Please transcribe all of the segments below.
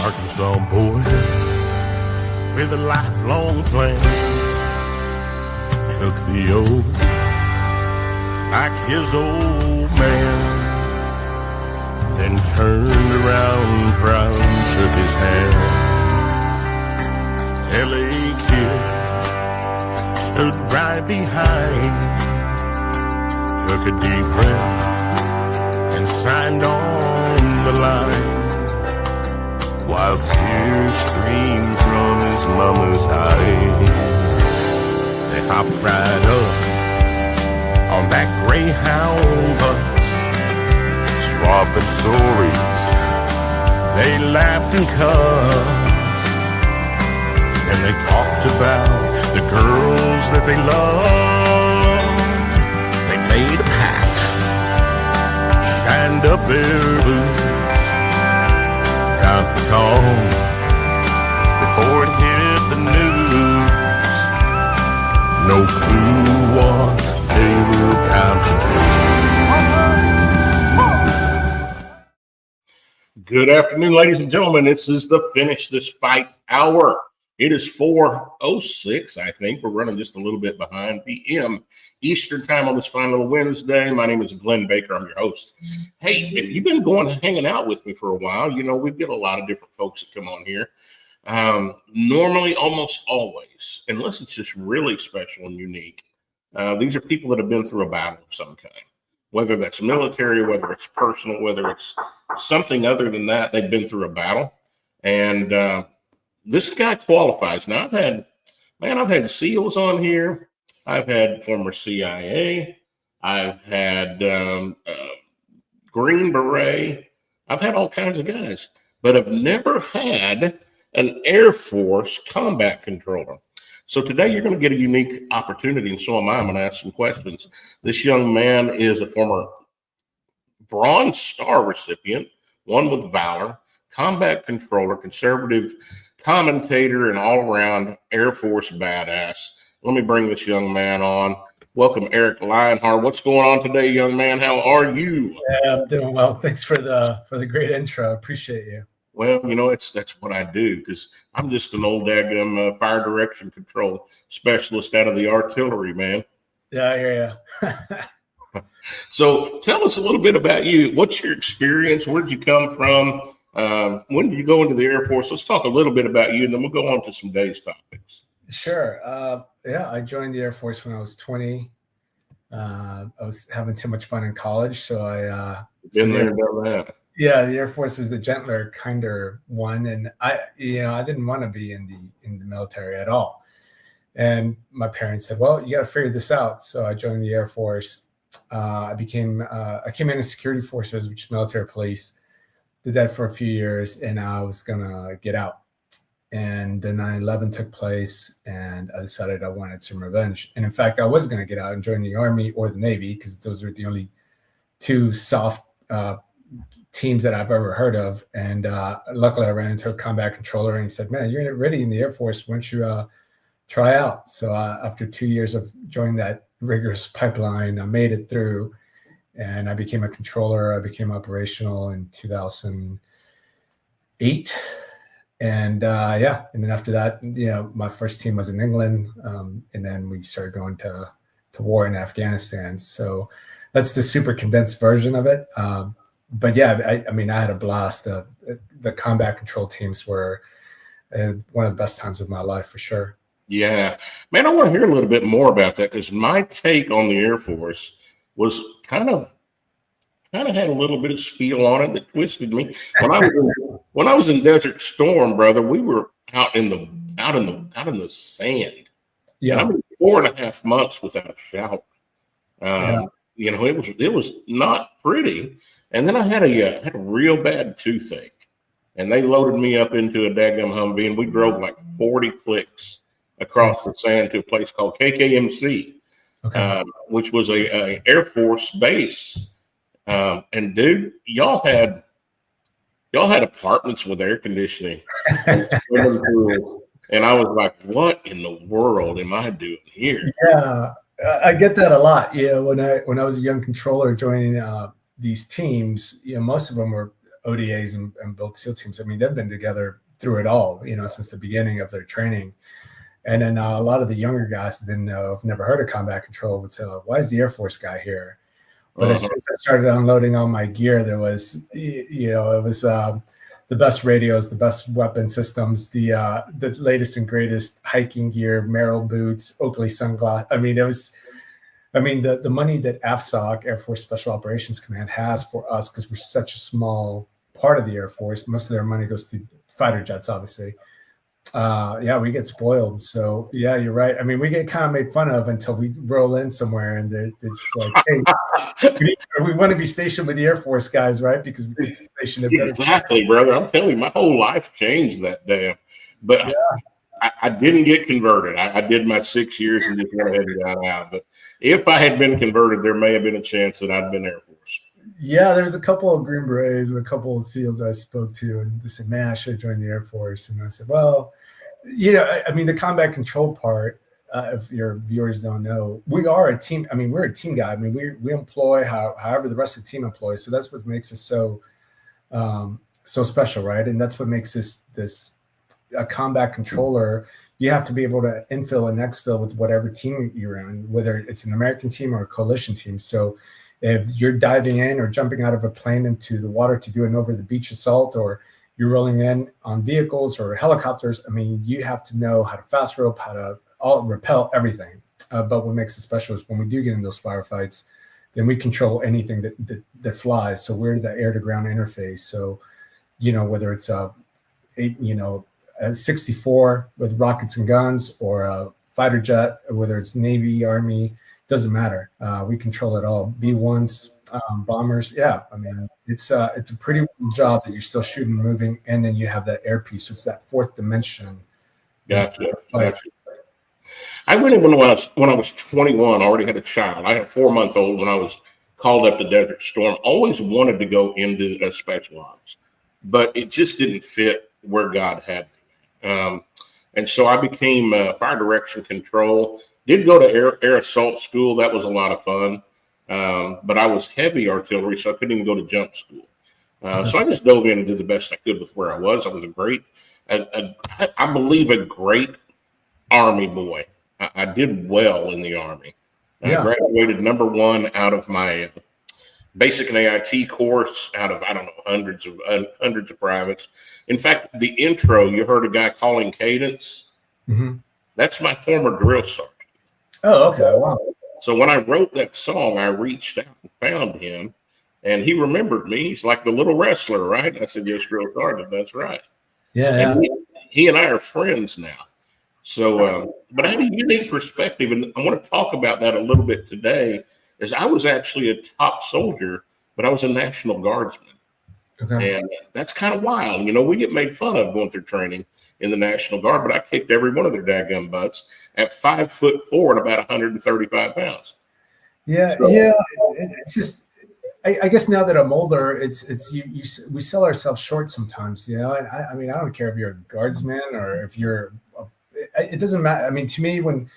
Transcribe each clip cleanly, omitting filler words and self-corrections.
Arkansas boy with a lifelong plan took the oath like his old man, then turned around proud and shook his hand. L.A. kid stood right behind, took a deep breath and signed on the line, while tears streamed from his mama's eyes. They hopped right up on that Greyhound bus, swapping stories. They laughed and cussed, and they talked about the girls that they loved. They made a pact, shined up their boots, got the call before it hit the news. No clue what they were about to do. Good afternoon, ladies and gentlemen. This is the Finish This Fight Hour. It is 4:06, I think. We're running just a little bit behind p.m. Eastern time on this fine little Wednesday. My name is Glenn Baker. I'm your host. Hey, if you've been hanging out with me for a while, you know we've got a lot of different folks that come on here. Normally, almost always, unless it's just really special and unique, these are people that have been through a battle of some kind. Whether that's military, whether it's personal, whether it's something other than that, they've been through a battle. And this guy qualifies. Now, I've had SEALs on here. I've had former CIA. I've had Green Beret. I've had all kinds of guys, but I've never had an Air Force combat controller. So today you're going to get a unique opportunity, and so am I. I'm going to ask some questions. This young man is a former Bronze Star recipient, one with Valor, combat controller, conservative commentator, and all-around Air Force badass. Let me bring this young man on. Welcome, Eric Lionheart. What's going on today, young man? How are you? Yeah, I'm doing well. Thanks for the great intro. Appreciate you. Well, you know, that's what I do, because I'm just an old daggum fire direction control specialist out of the artillery, man. Yeah, I hear you. So tell us a little bit about you. What's your experience? Where did you come from? When did you go into the Air Force? Let's talk a little bit about you, and then we'll go on to some day's topics. Sure. I joined the Air Force when I was 20. I was having too much fun in college, so I been there and done that. Yeah, the Air Force was the gentler, kinder one, and I didn't want to be in the military at all. And my parents said, "Well, you got to figure this out." So I joined the Air Force. I came into security forces, which is military police. Did that for a few years, and I was gonna get out. And then 9/11 took place, and I decided I wanted some revenge. And in fact, I was gonna get out and join the Army or the Navy, because those are the only two soft teams that I've ever heard of. And luckily, I ran into a combat controller, and he said, "Man, you're ready in the Air Force. Why don't you try out?" So after 2 years of joining that rigorous pipeline, I made it through, and I became a controller. I became operational in 2008. And and then after that, my first team was in England, and then we started going to war in Afghanistan. So that's the super condensed version of it. But yeah, I had a blast. The combat control teams were one of the best times of my life, for sure. Yeah, man, I want to hear a little bit more about that, because my take on the Air Force was kind of had a little bit of spiel on it that twisted me. When I was in Desert Storm, brother, we were out in the sand. Yeah, and 4.5 months without a shower. It was not pretty. And then I had a real bad toothache, and they loaded me up into a daggum Humvee, and we drove like 40 clicks across the sand to a place called KKMC, which was a Air Force base. And dude, y'all had apartments with air conditioning, and I was like, "What in the world am I doing here?" Yeah, I get that a lot. Yeah, when I was a young controller joining these teams, most of them were ODAs and both SEAL teams. I mean, they've been together through it all, since the beginning of their training. And then a lot of the younger guys that didn't know, have never heard of combat control, would say, why is the Air Force guy here? But as soon as I started unloading all my gear, there was, it was the best radios, the best weapon systems, the latest and greatest hiking gear, Merrell boots, Oakley sunglasses. I mean, the money that AFSOC, Air Force Special Operations Command, has for us, because we're such a small part of the Air Force, most of their money goes to fighter jets, obviously. We get spoiled. So yeah, you're right. I mean, we get kind of made fun of until we roll in somewhere and they're just like, hey, we want to be stationed with the Air Force guys, right? Because we get stationed at exactly, brother. I'm telling you, my whole life changed that day. But yeah. I didn't get converted. I did my 6 years and just went ahead and got out. But if I had been converted, there may have been a chance that I'd been Air Force. Yeah, there's a couple of Green Berets and a couple of SEALs I spoke to, and they said, man, I should have joined the Air Force. And I said, well, I mean, the combat control part, if your viewers don't know, we are a team. I mean, we're a team guy. I mean, we employ however the rest of the team employs. So that's what makes us so special, right? And that's what makes this a combat controller. You have to be able to infill and exfil with whatever team you're in, whether it's an American team or a coalition team. So if you're diving in or jumping out of a plane into the water to do an over the beach assault, or you're rolling in on vehicles or helicopters, I mean, you have to know how to fast rope, how to repel, everything. But what makes it special is when we do get in those firefights, then we control anything that flies. So we're the air to ground interface. So, whether it's a 64 with rockets and guns, or a fighter jet, whether it's Navy, Army, doesn't matter. We control it all. B-1s, bombers. Yeah, I mean, it's a pretty job that you're still shooting, moving, and then you have that air piece. So it's that fourth dimension. Gotcha. I went in when I was 21. I already had a child. I had a 4-month-old when I was called up to Desert Storm. Always wanted to go into special ops, but it just didn't fit where God had me. And so I became fire direction control. Did go to air assault school. That was a lot of fun. But I was heavy artillery, so I couldn't even go to jump school. So I just dove in and did the best I could with where I was. I was I believe, a great Army boy. I did well in the Army. I graduated #1 out of my basic and AIT course out of, I don't know, hundreds of privates. In fact, the intro, you heard a guy calling cadence. Mm-hmm. That's my former drill sergeant. Oh, okay. Wow. So when I wrote that song, I reached out and found him, and he remembered me. He's like the little wrestler, right? I said, yes, drill sergeant. That's right. Yeah. And he and I are friends now. So, but I had a unique perspective, and I want to talk about that a little bit today, as I was actually a top soldier, but I was a National Guardsman. Okay. And that's kind of wild. We get made fun of going through training in the National Guard, but I kicked every one of their daggum butts at 5'4" and about 135 pounds. Yeah. It's just, I guess now that I'm older, we sell ourselves short sometimes, And I mean, I don't care if you're a guardsman or if you're, it doesn't matter. I mean, to me, when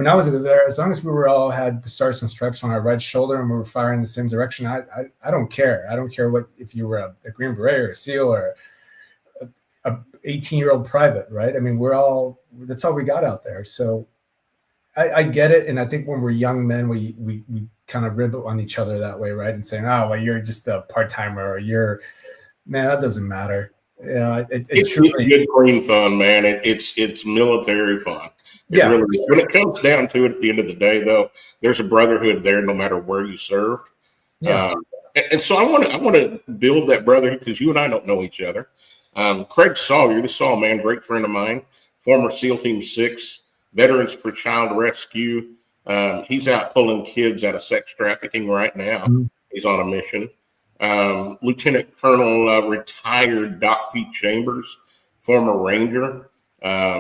I was there, as long as we were all had the stars and stripes on our right shoulder and we were firing in the same direction, I don't care. I don't care if you were a Green Beret or a SEAL or a 18-year-old private, right? I mean, that's all we got out there. So I get it. And I think when we're young men, we kind of rib on each other that way, right? And saying, oh, well, you're just a part-timer, or man, that doesn't matter. It's truly good green fun, man. It's military fun. It really is. When it comes down to it, at the end of the day, though, there's a brotherhood there, no matter where you served. Yeah. And so I want to build that brotherhood, because you and I don't know each other. Craig Sawyer, the Saw Man, great friend of mine, former SEAL Team 6, Veterans for Child Rescue. He's out pulling kids out of sex trafficking right now. Mm-hmm. He's on a mission. Lieutenant Colonel retired Doc Pete Chambers, former Ranger,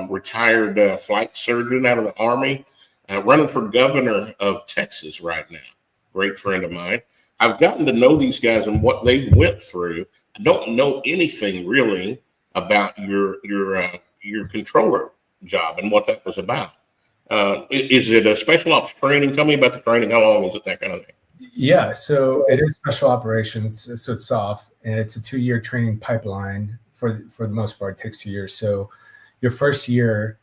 retired flight surgeon out of the Army, running for governor of Texas right now. Great friend of mine. I've gotten to know these guys and what they went through. I don't know anything really about your controller job and what that was about. Is it a special ops training? Tell me about the training. How long was it? That kind of thing. Yeah, so it is special operations. So it's SOF, and it's a 2-year training pipeline for the most part. It takes 2 years. So your first year,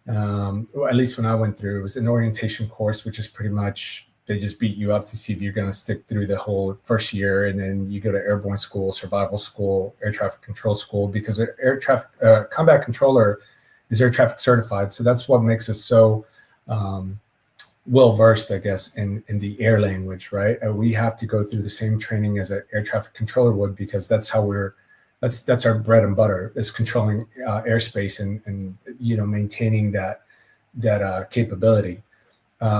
or at least when I went through, it was an orientation course, which is pretty much they just beat you up to see if you're going to stick through the whole first year, and then you go to airborne school, survival school, air traffic control school, because an air traffic combat controller is air traffic certified. So that's what makes us so well versed, I guess, in the air language, right? We have to go through the same training as an air traffic controller would, because that's how that's our bread and butter, is controlling airspace and maintaining that capability.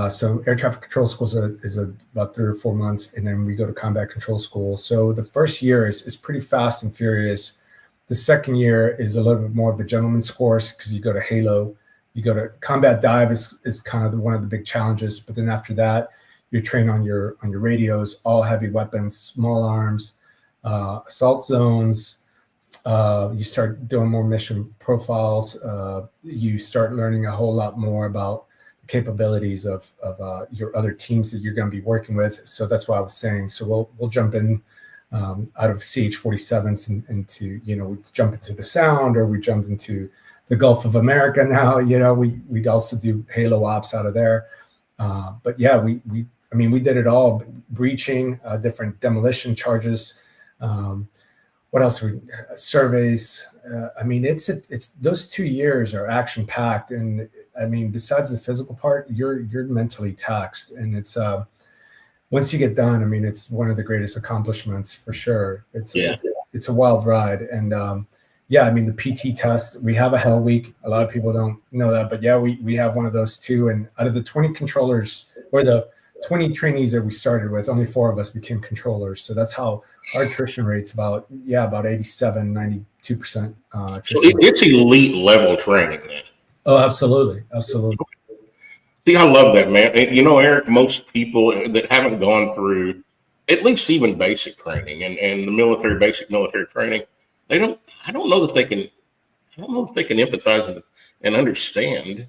So air traffic control school is about 3 or 4 months, and then we go to combat control school. So the first year is pretty fast and furious. The second year is a little bit more of a gentleman's course, because you go to Halo. You go to combat dive is kind of one of the big challenges, but then after that, you're trained on your radios, all heavy weapons, small arms, assault zones. You start doing more mission profiles. You start learning a whole lot more about the capabilities of your other teams that you're going to be working with. So that's what I was saying. So we'll jump in out of CH-47s into we jump into the Sound, or we jump into the Gulf of America now. We'd also do Halo ops out of there. But yeah, we did it all: breaching, different demolition charges. What else? Surveys. It's those 2 years are action packed, and besides the physical part, you're mentally taxed, and it's once you get done, it's one of the greatest accomplishments for sure. It's a wild ride, and the PT test, we have a Hell Week. A lot of people don't know that, but yeah, we have one of those too. And out of the 20 controllers, or the 20 trainees that we started with, only 4 of us became controllers. So that's how our attrition rate's about 87, 92%. So it's elite level training then. Oh, absolutely. See, I love that, man. And, Eric, most people that haven't gone through at least even basic training and the basic military training, I don't know that they can empathize and understand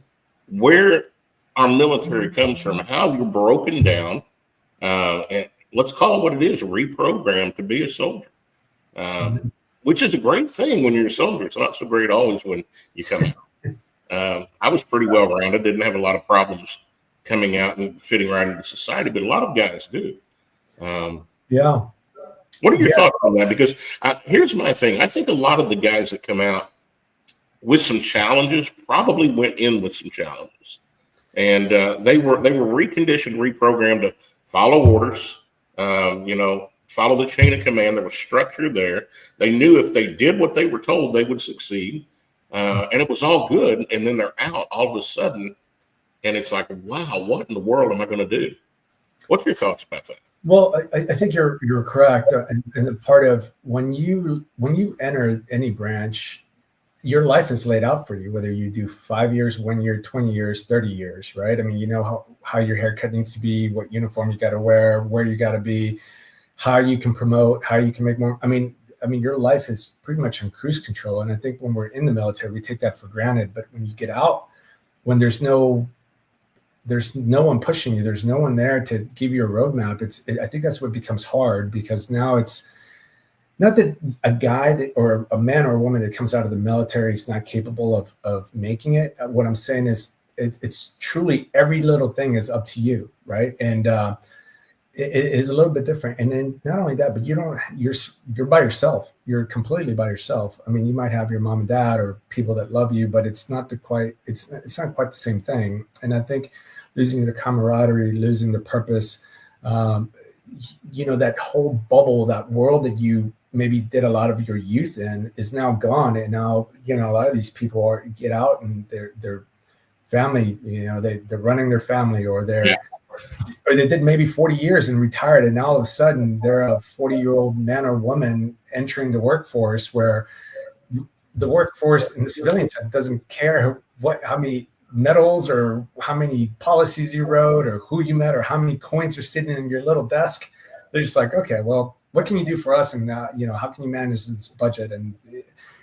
where our military comes from, how you're broken down, and let's call it what it is, reprogrammed to be a soldier, which is a great thing when you're a soldier. It's not so great always when you come out. I was pretty well-rounded, didn't have a lot of problems coming out and fitting right into society, but a lot of guys do. Yeah. What are your thoughts on that? Because here's my thing. I think a lot of the guys that come out with some challenges probably went in with some challenges. And they were reconditioned, reprogrammed to follow orders, follow the chain of command. There was structure there. They knew if they did what they were told, they would succeed. And it was all good. And then they're out all of a sudden. And it's like, wow, what in the world am I going to do? What's your thoughts about that? Well, I think you're correct. And the part of when you enter any branch, your life is laid out for you, whether you do 5 years, 1 year, 20 years, 30 years, right? How your haircut needs to be, what uniform you got to wear, where you got to be, how you can promote, how you can make more. Your life is pretty much in cruise control. And I think when we're in the military, we take that for granted. But when you get out, when there's no one pushing you, there's no one there to give you a roadmap. I think that's what becomes hard, because now it's not that a guy or a man or a woman that comes out of the military is not capable of making it. What I'm saying is it's truly every little thing is up to you, right? And it is a little bit different. And then not only that, but you're by yourself. You're completely by yourself. You might have your mom and dad or people that love you, but it's not quite the same thing. And I think losing the camaraderie, losing the purpose, that whole bubble, that world that you maybe did a lot of your youth in is now gone. And now, a lot of these people get out and their family, they're running their family, or or they did maybe 40 years and retired. And now all of a sudden they're a 40-year-old man or woman entering the workforce, where the workforce in the civilian side doesn't care how many medals or how many policies you wrote or who you met or how many coins are sitting in your little desk. They're just like, okay, well, what can you do for us? And how can you manage this budget? And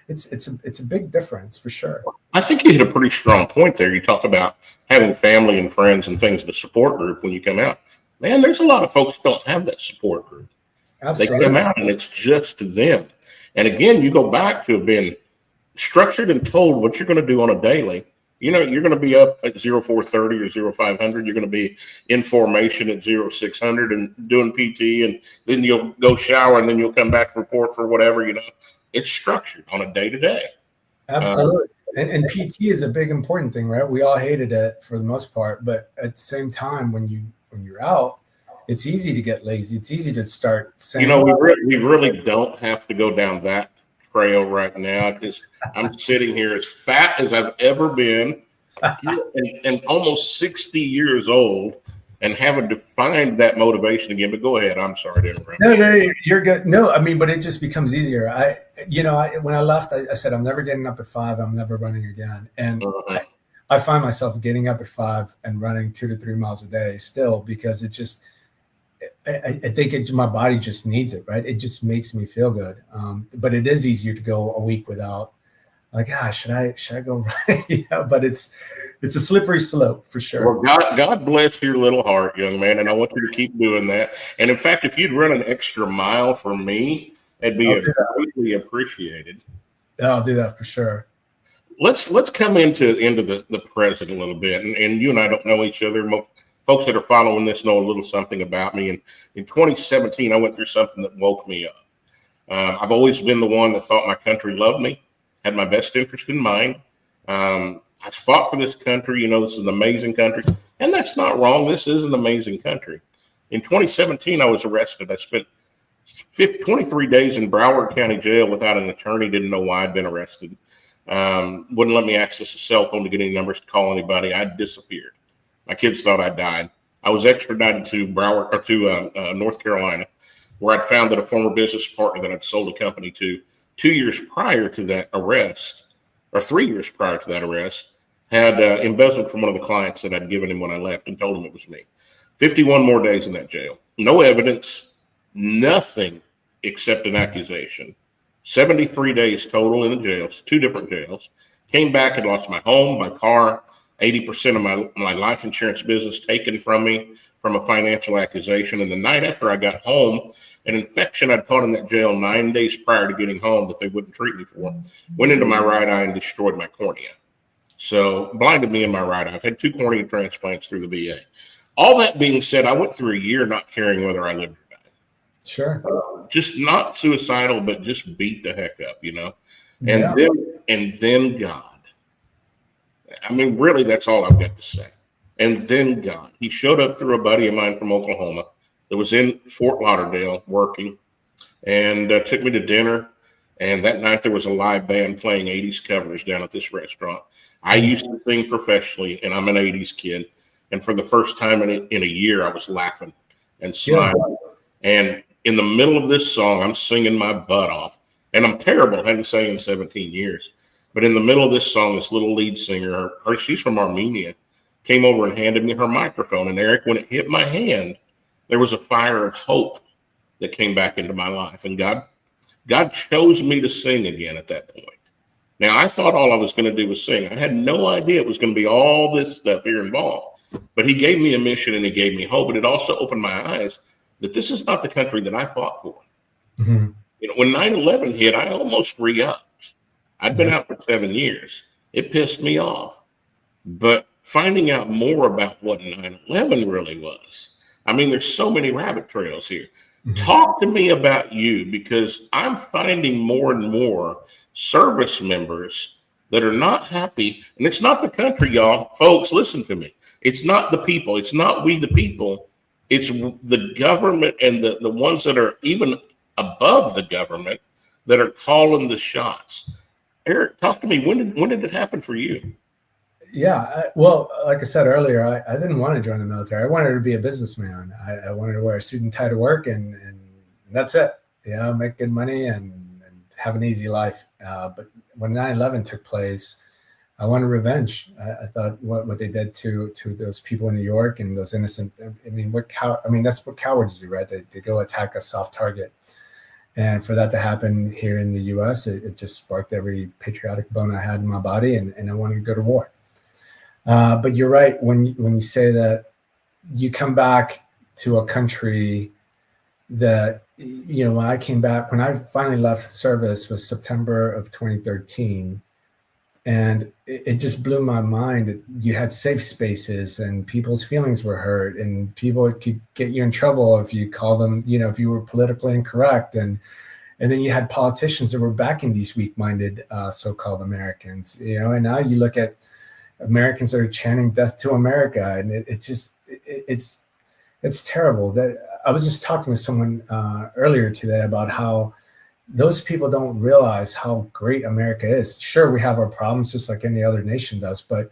it's a big difference for sure. I think you hit a pretty strong point there. You talk about having family and friends and things, the support group when you come out. Man, there's a lot of folks who don't have that support group. Absolutely. They come out and it's just them. And again, you go back to being structured and told what you're going to do on a daily. You know, you're going to be up at 0430 or 0500. You're going to be in formation at 0600 and doing PT, and then you'll go shower and then you'll come back and report for whatever, you know. It's structured on a day to day. Absolutely. And PT is a big important thing, right? We all hated it for the most part, but at the same time, when you're out, it's easy to get lazy. It's easy to start saying, you know, we really don't have to go down that trail right now, because I'm sitting here as fat as I've ever been and almost 60 years old and haven't defined that motivation again. But go ahead. I'm sorry to interrupt. No, you're good. No, I mean, but it just becomes easier. When I left, I said, I'm never getting up at 5. I'm never running again. And I find myself getting up at 5 and running 2 to 3 miles a day still, because it just, I think my body just needs it, right? It just makes me feel good. But it is easier to go a week without, like, should I go run? Yeah, but it's a slippery slope for sure. Well, God bless your little heart, young man, and I want you to keep doing that. And in fact, if you'd run an extra mile for me, it'd be greatly appreciated. I'll do that for sure. Let's come into the present a little bit, and you and I don't know each other. Folks that are following this know a little something about me. And in 2017, I went through something that woke me up. I've always been the one that thought my country loved me, had my best interest in mind. I fought for this country. You know, this is an amazing country. And that's not wrong. This is an amazing country. In 2017, I was arrested. I spent 23 days in Broward County Jail without an attorney. Didn't know why I'd been arrested. Wouldn't let me access a cell phone to get any numbers to call anybody. I'd disappeared. My kids thought I died. I was extradited to North Carolina, where I'd found that a former business partner that I'd sold a company to 2 years prior to that arrest, or 3 years prior to that arrest, had embezzled from one of the clients that I'd given him when I left and told him it was me. 51 more days in that jail. No evidence, nothing except an accusation. 73 days total in the jails, 2 different jails. Came back and lost my home, my car, 80% of my life insurance business taken from me from a financial accusation. And the night after I got home, an infection I'd caught in that jail 9 days prior to getting home that they wouldn't treat me for went into my right eye and destroyed my cornea. So blinded me in my right eye. I've had 2 cornea transplants through the VA. All that being said, I went through a year not caring whether I lived or died. Sure. Just not suicidal, but just beat the heck up, you know? And then God. I mean, really, that's all I've got to say. And then God. He showed up through a buddy of mine from Oklahoma that was in Fort Lauderdale working, and took me to dinner. And that night there was a live band playing 80s covers down at this restaurant. I used to sing professionally, and I'm an 80s kid. And for the first time in a year, I was laughing and smiling. Yeah. And in the middle of this song, I'm singing my butt off. And I'm terrible. I hadn't sang in 17 years. But in the middle of this song, this little lead singer, she's from Armenia, came over and handed me her microphone. And Eric, when it hit my hand, there was a fire of hope that came back into my life. And God chose me to sing again at that point. Now, I thought all I was going to do was sing. I had no idea it was going to be all this stuff here involved. But he gave me a mission and he gave me hope. But it also opened my eyes that this is not the country that I fought for. Mm-hmm. You know, when 9/11 hit, I almost re-upped. I'd been out for 7 years. It pissed me off. But finding out more about what 9/11 really was, I mean, there's so many rabbit trails here. Mm-hmm. Talk to me about you, because I'm finding more and more service members that are not happy. And it's not the country, y'all. Folks, listen to me. It's not the people. It's not we the people. It's the government and the ones that are even above the government that are calling the shots. Eric, talk to me. When did it happen for you? Yeah, well, like I said earlier, I didn't want to join the military. I wanted to be a businessman. I wanted to wear a suit and tie to work, and that's it. Yeah, make good money and have an easy life. But when 9/11 took place, I wanted revenge. I thought what they did to those people in New York and those innocent. I mean, that's what cowards do, right? They go attack a soft target. And for that to happen here in the U.S., it just sparked every patriotic bone I had in my body, and I wanted to go to war. But you're right when you say that you come back to a country that, when I came back, when I finally left service was September of 2013. And it just blew my mind that you had safe spaces and people's feelings were hurt and people could get you in trouble if you call them, if you were politically incorrect. And then you had politicians that were backing these weak-minded so-called Americans, and now you look at Americans that are chanting "Death to America," and it's terrible. That I was just talking with someone earlier today about how those people don't realize how great America is. Sure, we have our problems just like any other nation does, but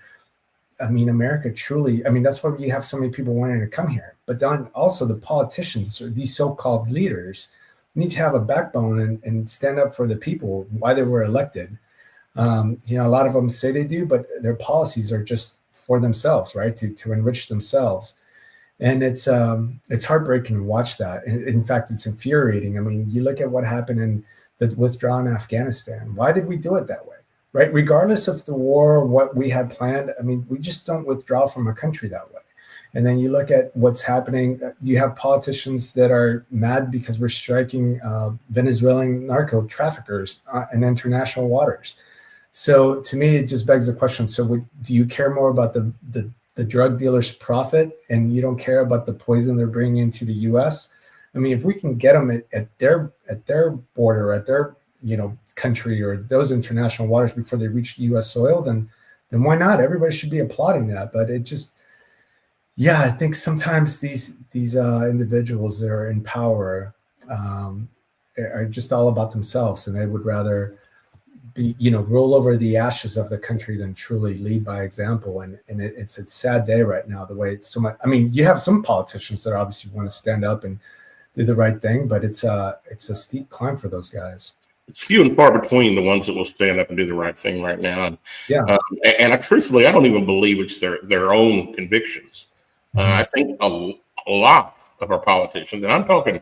America truly, that's why you have so many people wanting to come here. But then also the politicians or these so-called leaders need to have a backbone and stand up for the people, why they were elected. A lot of them say they do, but their policies are just for themselves, right? To enrich themselves. And it's heartbreaking to watch that. In fact, it's infuriating. You look at what happened in the withdrawal in Afghanistan. Why did we do it that way, right? Regardless of the war or what we had planned, we just don't withdraw from a country that way. And then you look at what's happening. You have politicians that are mad because we're striking Venezuelan narco traffickers in international waters. So to me, it just begs the question. So do you care more about the drug dealers' profit and you don't care about the poison they're bringing into the U.S.? If we can get them at their border, at their country or those international waters before they reach U.S. soil, then why not? Everybody should be applauding that. But it just, I think sometimes these individuals that are in power are just all about themselves, and they would rather be, roll over the ashes of the country than truly lead by example. And it's a sad day right now, the way it's so much. You have some politicians that obviously want to stand up and do the right thing, but it's a steep climb for those guys. It's few and far between the ones that will stand up and do the right thing right now. And truthfully, I don't even believe it's their own convictions. I think a lot of our politicians, and I'm talking,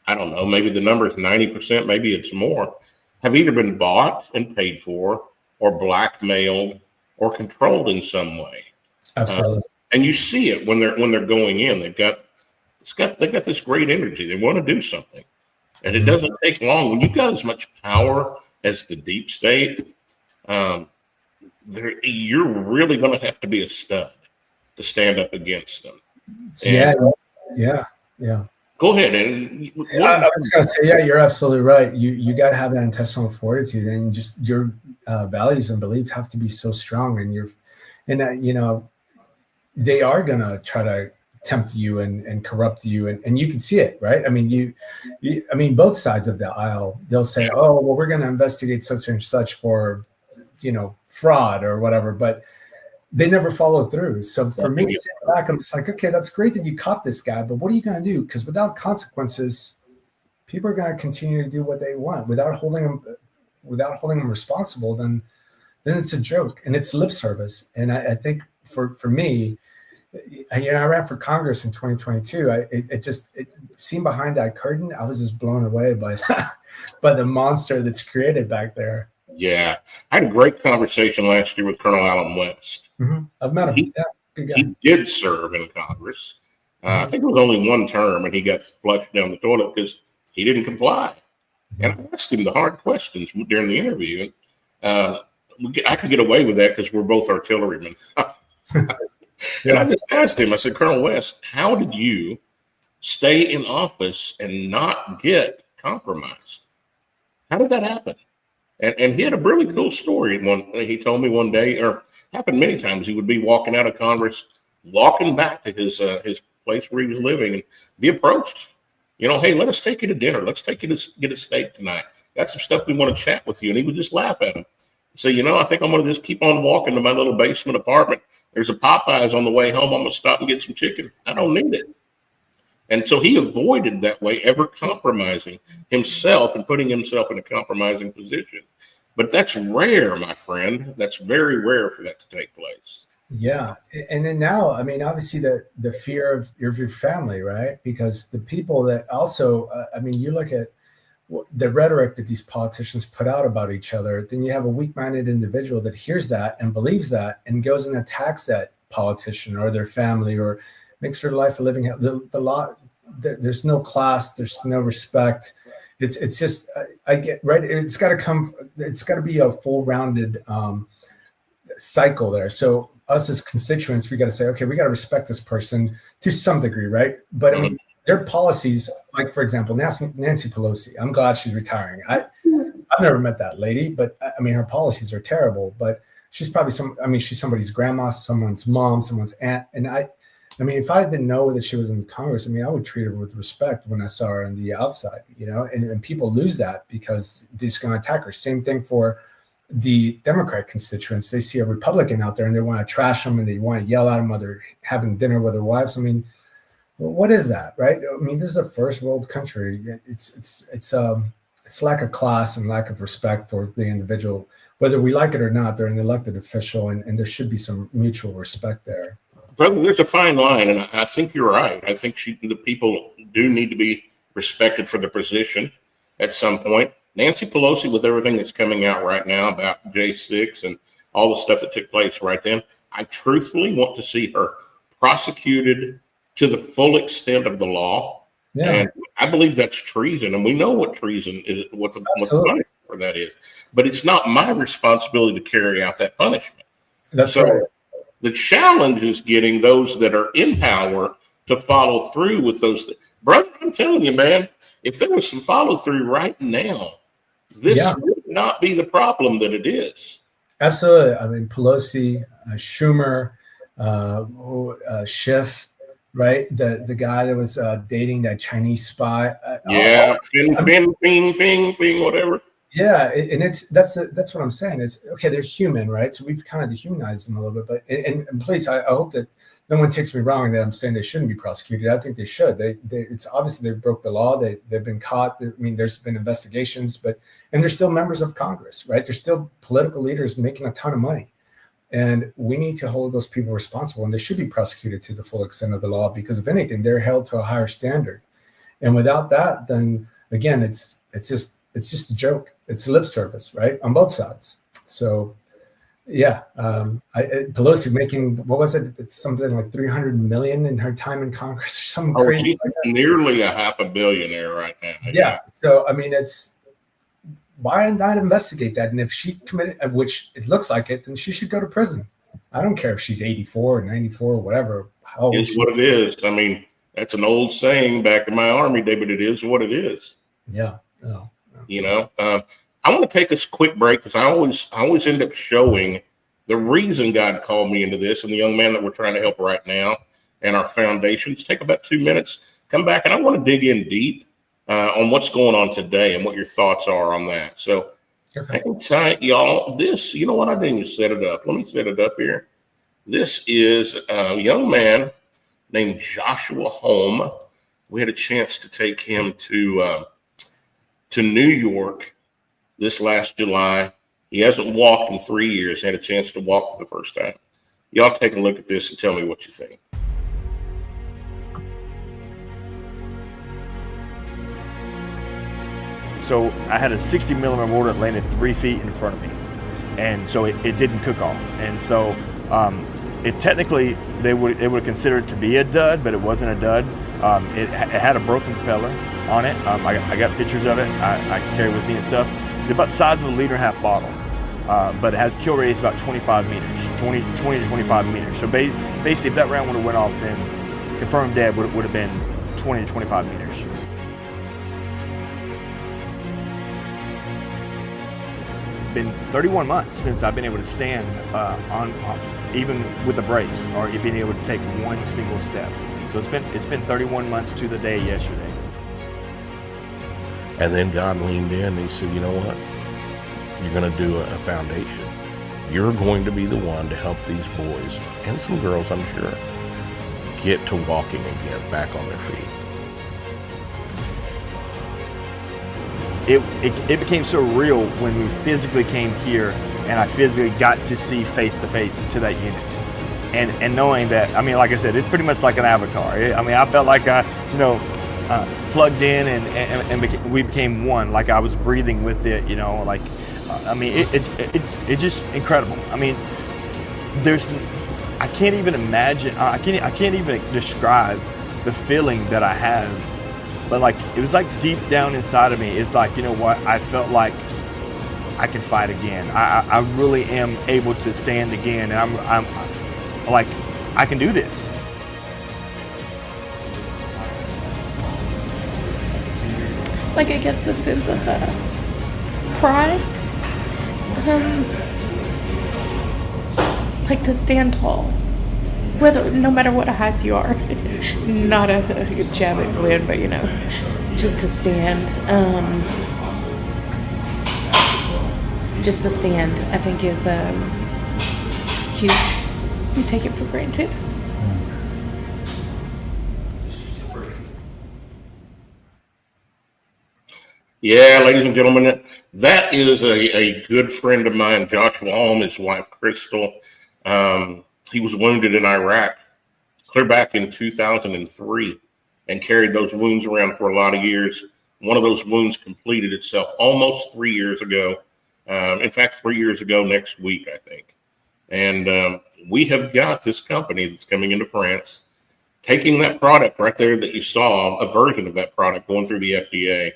I don't know, maybe the number is 90%, maybe it's more, have either been bought and paid for or blackmailed or controlled in some way. Absolutely. And you see it when they're going in. They've got this great energy. They want to do something. And it doesn't take long. When you've got as much power as the deep state, you're really going to have to be a stud to stand up against them. And yeah. Go ahead. And I was going to say, you're absolutely right. You got to have that intestinal fortitude, and just your values and beliefs have to be so strong. And they are going to try to tempt you and corrupt you, and you can see it, right? Both sides of the aisle, they'll say, oh, well, we're going to investigate such and such for, fraud or whatever, but they never follow through. So for me, sitting back, I'm just like, okay, that's great that you caught this guy, but what are you going to do? Because without consequences, people are going to continue to do what they want without holding them responsible. Then it's a joke and it's lip service. And I think for me, I ran for Congress in 2022. It seen behind that curtain, I was just blown away by the monster that's created back there. Yeah, I had a great conversation last year with Colonel Allen West. Mm-hmm. I've met him. Good guy. He did serve in Congress. I think it was only one term, and he got flushed down the toilet because he didn't comply. And I asked him the hard questions during the interview. And I could get away with that because we're both artillerymen. And I just asked him, I said, Colonel West, how did you stay in office and not get compromised? How did that happen? And he had a really cool story. He told me one day, or happened many times, he would be walking out of Congress, walking back to his place where he was living, and be approached. Hey, let us take you to dinner. Let's take you to get a steak tonight. Got some stuff we want to chat with you. And he would just laugh at him. Say, I think I'm going to just keep on walking to my little basement apartment. There's a Popeyes on the way home. I'm going to stop and get some chicken. I don't need it. And so he avoided that way ever compromising himself and putting himself in a compromising position. But that's rare, my friend. That's very rare for that to take place. Yeah. And then now, obviously the fear of your family, right? Because the people that also, you look at the rhetoric that these politicians put out about each other, then you have a weak-minded individual that hears that and believes that and goes and attacks that politician or their family or makes their life a living hell. there's no class, there's no respect. It's just I get right. It's got to be a full rounded cycle there. So us as constituents, we got to say, okay, we got to respect this person to some degree, right? But I mean, their policies, like for example, Nancy Pelosi. I'm glad she's retiring. I've never met that lady, but I mean, her policies are terrible. But she's probably she's somebody's grandma, someone's mom, someone's aunt. And I mean, if I didn't know that she was in Congress, I mean, I would treat her with respect when I saw her on the outside, you know. And people lose that because they're just going to attack her. Same thing for the Democrat constituents. They see a Republican out there and they want to trash them and they want to yell at them while they're having dinner with their wives. I mean, what is that, right? I mean, this is a first world country. It's lack of class and lack of respect for the individual, whether we like it or not. They're an elected official, and there should be some mutual respect there. Brother, there's a fine line, and I think you're right. I think the people do need to be respected for their position at some point. Nancy Pelosi, with everything that's coming out right now about J6 and all the stuff that took place right then, I truthfully want to see her prosecuted to the full extent of the law. Yeah. And I believe that's treason, and we know what treason is, what the punishment for that is. But it's not my responsibility to carry out that punishment. That's right. The challenge is getting those that are in power to follow through with those things. Brother, I'm telling you, man, if there was some follow through right now, this would not be the problem that it is. Absolutely. I mean, Pelosi, Schumer, Schiff, right? The guy that was dating that Chinese spy. Fing, whatever. Yeah, and that's what I'm saying. Is okay, they're human, right? So we've kind of dehumanized them a little bit. But and please, I hope that no one takes me wrong that I'm saying they shouldn't be prosecuted. I think they should. It's obviously they broke the law. They've been caught. I mean, there's been investigations, and they're still members of Congress, right? They're still political leaders making a ton of money. And we need to hold those people responsible, and they should be prosecuted to the full extent of the law because, if anything, they're held to a higher standard. And without that, then again, it's just a joke. It's lip service, right, on both sides. So, yeah, Pelosi making, what was it? It's something like $300 million in her time in Congress or something crazy. She's like nearly a $500 million right now. Yeah. So, I mean, why not investigate that? And if she committed, which it looks like it, then she should go to prison. I don't care if she's 84 or 94 or whatever. It's what it is. I mean, that's an old saying back in my army day, but it is what it is. Yeah. No. You know, I want to take a quick break because I always end up showing the reason God called me into this and the young man that we're trying to help right now and our foundations. Take about 2 minutes, come back, and I want to dig in deep on what's going on today and what your thoughts are on that. So hang tight, y'all. This, you know what? I didn't even set it up. Let me set it up here. This is a young man named Joshua Holm. We had a chance to take him to New York this last July. He hasn't walked in 3 years. Had a chance to walk for the first time. Y'all take a look at this and tell me what you think. So I had a 60 millimeter mortar that landed 3 feet in front of me. And so it didn't cook off. And so it technically, they would consider it to be a dud, but it wasn't a dud. It had a broken propeller on it. I got pictures of it. I carry with me and stuff. It's about the size of a 1.5-liter bottle, but it has kill radius about 25 meters, 20 to 25 meters. So basically, if that round would have went off, then confirmed dead would have been 20 to 25 meters. Been 31 months since I've been able to stand on even with a brace or being able to take one single step. So it's been 31 months to the day yesterday. And then God leaned in and he said, you know what? You're going to do a foundation. You're going to be the one to help these boys and some girls, I'm sure, get to walking again, back on their feet. It became so real when we physically came here and I physically got to see face to face to that unit. And knowing that, I mean, like I said, it's pretty much like an avatar. I mean, I felt like I, plugged in and we became one, like I was breathing with it, like, I mean, it just incredible. I mean, I can't even imagine, I can't even describe the feeling that I had. But like, it was like deep down inside of me, it's like, you know what, I felt like I can fight again. I really am able to stand again, and I'm like, I can do this. Like, I guess the sense of pride, like to stand tall, no matter what height you are. Not a jab at Glenn, but just to stand. Just to stand, I think is huge. You take it for granted. Yeah, ladies and gentlemen, that is a good friend of mine, Joshua Holm, his wife, Crystal. He was wounded in Iraq clear back in 2003 and carried those wounds around for a lot of years. One of those wounds completed itself almost 3 years ago. In fact, 3 years ago next week, I think. And we have got this company that's coming into France, taking that product right there that you saw, a version of that product going through the FDA.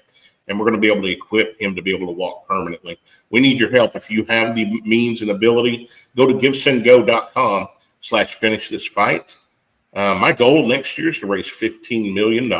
And we're going to be able to equip him to be able to walk permanently. We need your help. If you have the means and ability, go to givesendgo.com/finish this fight. My goal next year is to raise $15 million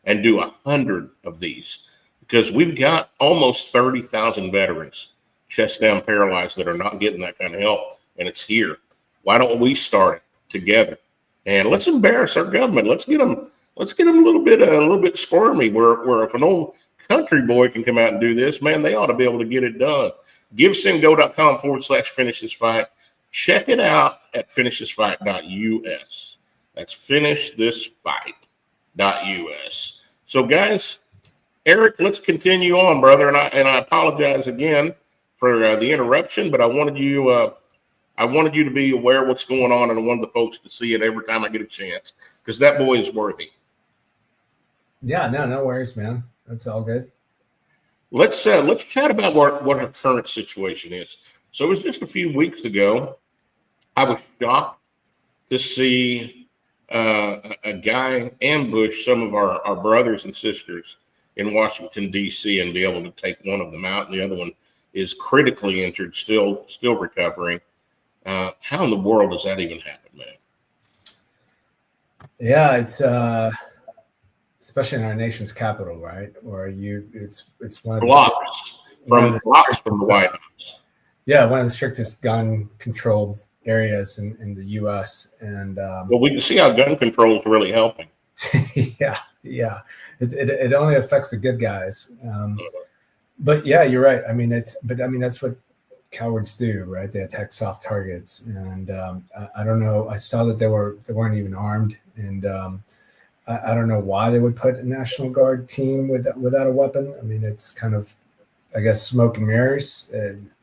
and do 100 of these, because we've got almost 30,000 veterans, chest down paralyzed, that are not getting that kind of help, and it's here. Why don't we start it together? And let's embarrass our government. Let's get them a little bit squirmy. Where if an old country boy can come out and do this, man, they ought to be able to get it done. Givesendgo.com/finish this fight. Check it out at finishthisfight.us. That's finishthisfight.us. So, guys, Eric, let's continue on, brother. And I apologize again for the interruption, but I wanted you to be aware of what's going on, and I wanted the folks to see it every time I get a chance, because that boy is worthy. Yeah, no worries, man. That's all good. Let's chat about what our current situation is. So it was just a few weeks ago, I was shocked to see a guy ambush some of our brothers and sisters in Washington, D.C., and be able to take one of them out, and the other one is critically injured, still recovering. How in the world does that even happen, man? Yeah, it's especially in our nation's capital, right? Where it's one of the blocks from the White House. Yeah, one of the strictest gun-controlled areas in the U.S. And well, we can see how gun control is really helping. yeah. It only affects the good guys. But yeah, you're right. I mean, that's what cowards do, right? They attack soft targets, and I don't know. I saw that they weren't even armed, and I don't know why they would put a National Guard team without a weapon. I mean, it's kind of, I guess, smoke and mirrors,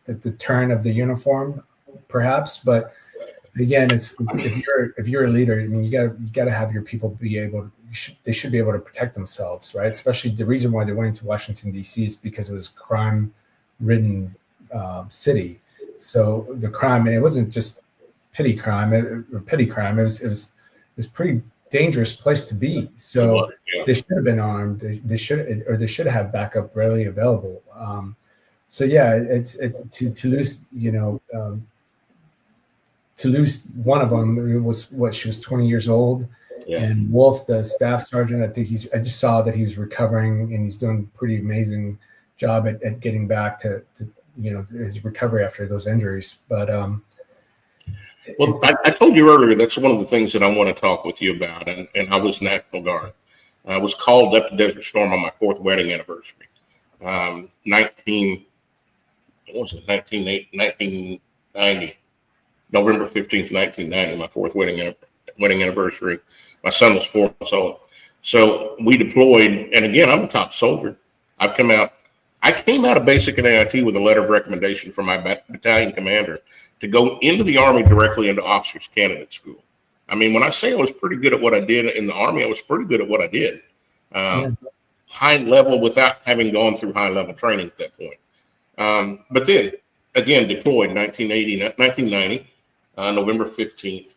the turn of the uniform, perhaps. But again, it's if you're a leader, I mean, you got to have your people be able. They should be able to protect themselves, right? Especially the reason why they went into Washington, D.C. is because it was crime-ridden city. So the crime, and it wasn't just petty crime. It was pretty dangerous place to be. So they should have been armed. They should have backup readily available. So yeah, it's to lose, to lose one of them. It was she was 20 years old. Yeah. And Wolf, the staff sergeant, I just saw that he was recovering, and he's doing a pretty amazing job at getting back to his recovery after those injuries. But well, I told you earlier, that's one of the things that I want to talk with you about. And I was National Guard. I was called up to Desert Storm on my 4th wedding anniversary. 1990, November 15th, 1990, my 4th wedding anniversary. My son was 4 months old. So we deployed, and again, I'm a top soldier. I came out of basic and AIT with a letter of recommendation from my battalion commander to go into the Army directly into officers candidate school. I mean, when I say I was pretty good at what I did in the Army, I was pretty good at what I did. High level without having gone through high level training at that point. But then again, deployed 1990, November 15th,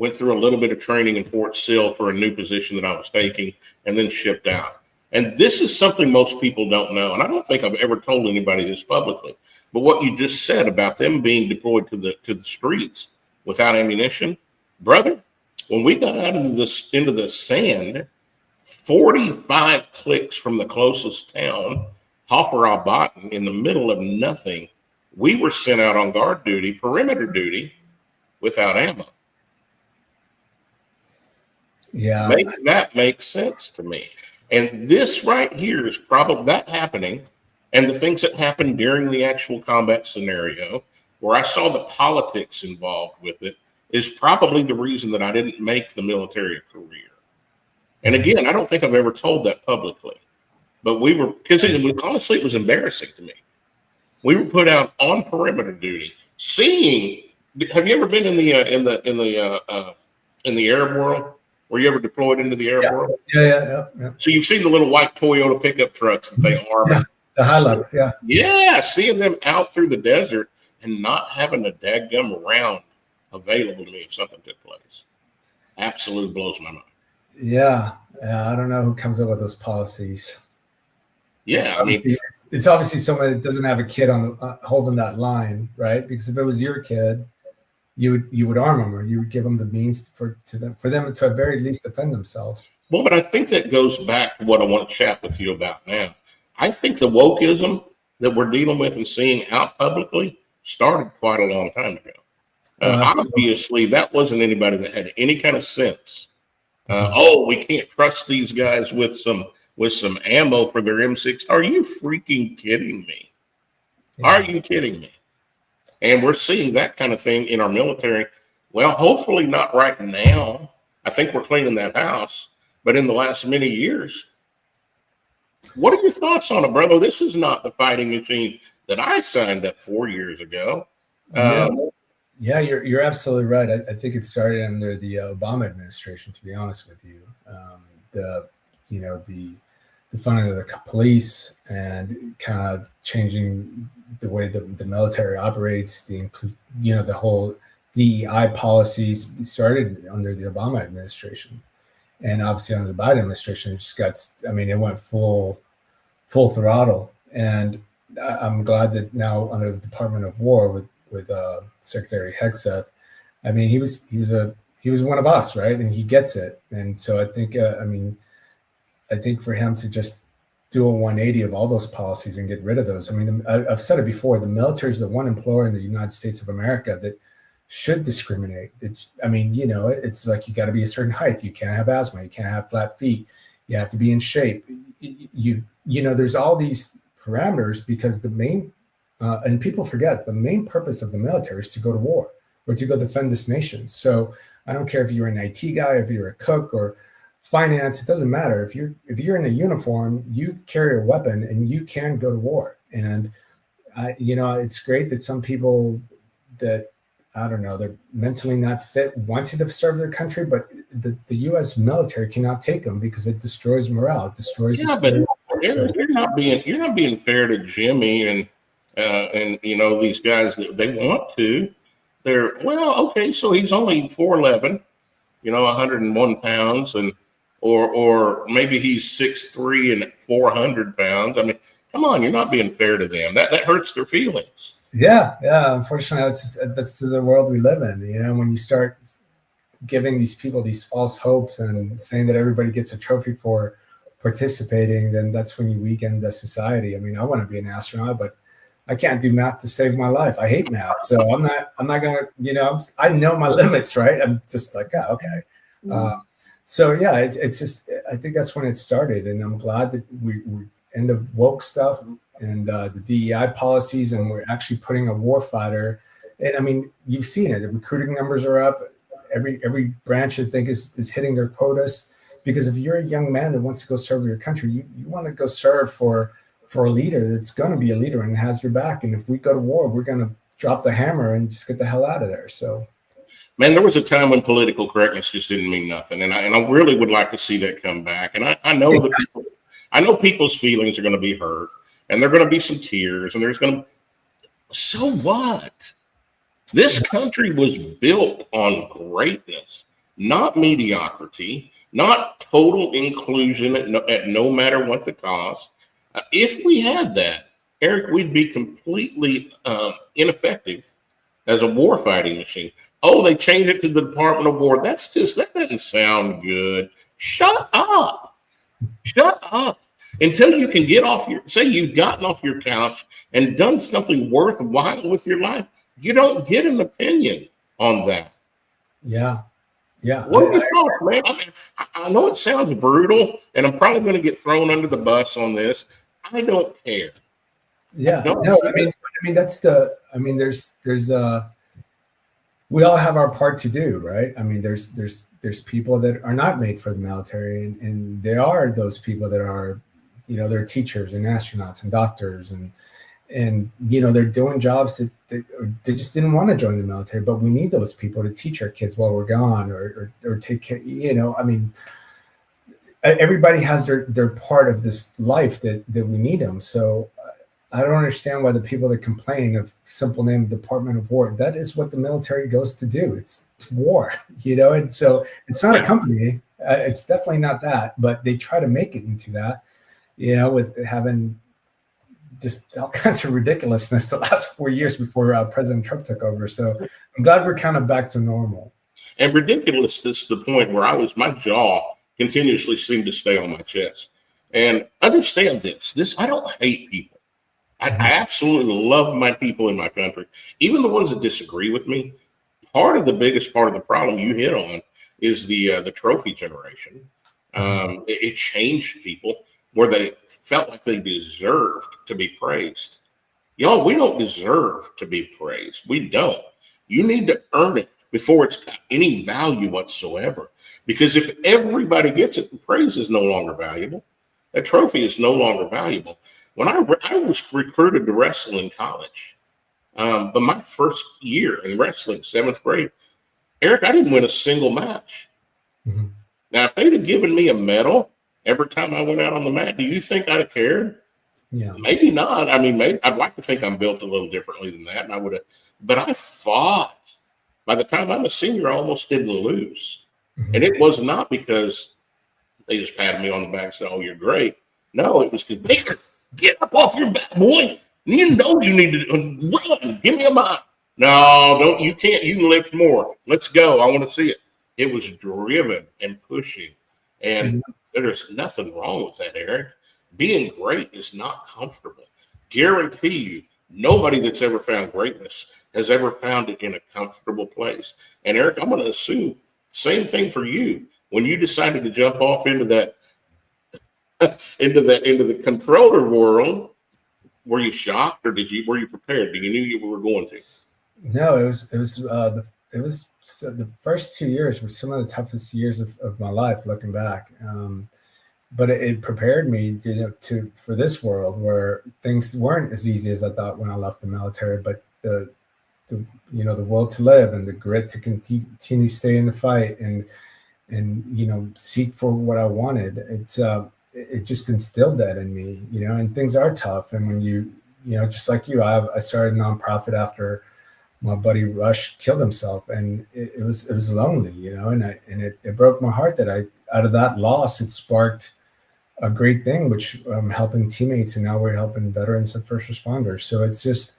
went through a little bit of training in Fort Sill for a new position that I was taking, and then shipped out. And this is something most people don't know, and I don't think I've ever told anybody this publicly. But what you just said about them being deployed to the streets without ammunition, brother, when we got out into the sand, 45 clicks from the closest town, Hoffer-Albatten, in the middle of nothing, we were sent out on guard duty, perimeter duty, without ammo. Yeah. That makes sense to me. And this right here is probably that happening, and the things that happened during the actual combat scenario, where I saw the politics involved with it, is probably the reason that I didn't make the military a career. And again, I don't think I've ever told that publicly, but we were, because honestly, it was embarrassing to me. We were put out on perimeter duty. Have you ever been in the Arab world? Were you ever deployed into the Arab world? Yeah. So you've seen the little white Toyota pickup trucks that they arm. Yeah, the Hilux, yeah. Yeah, seeing them out through the desert and not having a dadgum round available to me if something took place. Absolutely blows my mind. Yeah, I don't know who comes up with those policies. Yeah, I mean, it's obviously someone that doesn't have a kid on holding that line, right? Because if it was your kid, you would arm them, or you would give them the means for them to at very least defend themselves. Well, but I think that goes back to what I want to chat with you about now. I think the wokeism that we're dealing with and seeing out publicly started quite a long time ago. Obviously, that wasn't anybody that had any kind of sense. We can't trust these guys with some ammo for their M6. Are you freaking kidding me? Yeah. Are you kidding me? And we're seeing that kind of thing in our military. Well, hopefully not right now. I think we're cleaning that house. But in the last many years, what are your thoughts on it, brother? This is not the fighting machine that I signed up 4 years ago. Yeah, you're absolutely right. I think it started under the Obama administration, to be honest with you. The funding of the police and kind of changing the way the military operates, the whole DEI policies started under the Obama administration, and obviously under the Biden administration, it went full throttle. And I'm glad that now under the Department of War with Secretary Hegseth, I mean, he was one of us, right? And he gets it. And so I think, I think for him to just do a 180 of all those policies and get rid of those. I mean, I've said it before, the military is the one employer in the United States of America that should discriminate. It's like, you got to be a certain height. You can't have asthma. You can't have flat feet. You have to be in shape. There's all these parameters because the main, and people forget, the main purpose of the military is to go to war or to go defend this nation. So I don't care if you're an IT guy, if you're a cook or finance, it doesn't matter. If you're in a uniform, you carry a weapon and you can go to war. And it's great that some people that, I don't know, they're mentally not fit, wanted to serve their country, but the U.S. military cannot take them because it destroys morale. It destroys. Yeah, but you're not being fair to Jimmy and these guys that they want to. They're okay. So he's only 4'11", 101 pounds, and or maybe he's 6'3" and 400 pounds. I mean, come on, you're not being fair to them. That hurts their feelings. Yeah. Unfortunately, that's the world we live in. When you start giving these people these false hopes and saying that everybody gets a trophy for participating, then that's when you weaken the society. I mean, I want to be an astronaut, but I can't do math to save my life. I hate math, so I'm not gonna. I know my limits, right? I'm just like, okay. So yeah, it's just, I think that's when it started, and I'm glad that we end of woke stuff and the DEI policies, and we're actually putting a war fighter. And I mean, you've seen it. The recruiting numbers are up. Every branch, I think, is hitting their quotas. Because if you're a young man that wants to go serve your country, you want to go serve for a leader that's going to be a leader and has your back. And if we go to war, we're going to drop the hammer and just get the hell out of there. So, man, there was a time when political correctness just didn't mean nothing, and I really would like to see that come back. And I know people's feelings are going to be hurt, and there are going to be some tears, and there's going to. So what? This country was built on greatness. not mediocrity, not total inclusion at no matter what the cost. If we had that, Eric, we'd be completely ineffective as a warfighting machine. Oh, they changed it to the Department of War. That doesn't sound good. Shut up. Shut up. Until you can say you've gotten off your couch and done something worthwhile with your life, you don't get an opinion on that. Yeah. Yeah. What are your thoughts, man? I know it sounds brutal, and I'm probably going to get thrown under the bus on this. I don't care. Yeah. I mean, we all have our part to do, right? I mean, there's people that are not made for the military, and there are those people that are, they're teachers and astronauts and doctors, and they're doing jobs that they just didn't want to join the military, but we need those people to teach our kids while we're gone, or take care. I mean, everybody has their part of this life that we need them. So I don't understand why the people that complain of simple name Department of War, that is what the military goes to do. It's war, and so it's not a company. It's definitely not that, but they try to make it into that, with having just all kinds of ridiculousness the last 4 years before President Trump took over. So I'm glad we're kind of back to normal. And ridiculousness to the point where my jaw continuously seemed to stay on my chest. And understand this, I don't hate people. I absolutely love my people in my country, even the ones that disagree with me. The biggest part of the problem you hit on is the trophy generation. It changed people where they felt like they deserved to be praised. Y'all, we don't deserve to be praised. We don't. You need to earn it before it's got any value whatsoever. Because if everybody gets it, the praise is no longer valuable. That trophy is no longer valuable. When I was recruited to wrestle in college, but my first year in wrestling, 7th grade, Eric, I didn't win a single match. Mm-hmm. Now, if they'd have given me a medal every time I went out on the mat, do you think I'd have cared? Yeah, maybe not. I mean, I'd like to think I'm built a little differently than that, and I would have. But I fought. By the time I'm a senior, I almost didn't lose, and it was not because they just patted me on the back and said, "Oh, you're great." No, it was because Baker, get up off your back, boy. You know you need to run. Give me a mile. No, don't. You can't. You can lift more. Let's go. I want to see it. It was driven and pushing, and there's nothing wrong with that, Eric. Being great is not comfortable. Guarantee you, nobody that's ever found greatness has ever found it in a comfortable place. And Eric, I'm going to assume same thing for you. When you decided to jump off into that, into the controller world, were you shocked or were you prepared? You knew you were going to? No, it was the first 2 years were some of the toughest years of my life, looking back. But it prepared me for this world where things weren't as easy as I thought when I left the military. But the will to live and the grit to continue to stay in the fight and seek for what I wanted. It just instilled that in me, and things are tough. And when you just like you, I started a nonprofit after my buddy Rush killed himself, and it was lonely, and it broke my heart that out of that loss, it sparked a great thing, which I'm helping teammates, and now we're helping veterans and first responders. So it's just,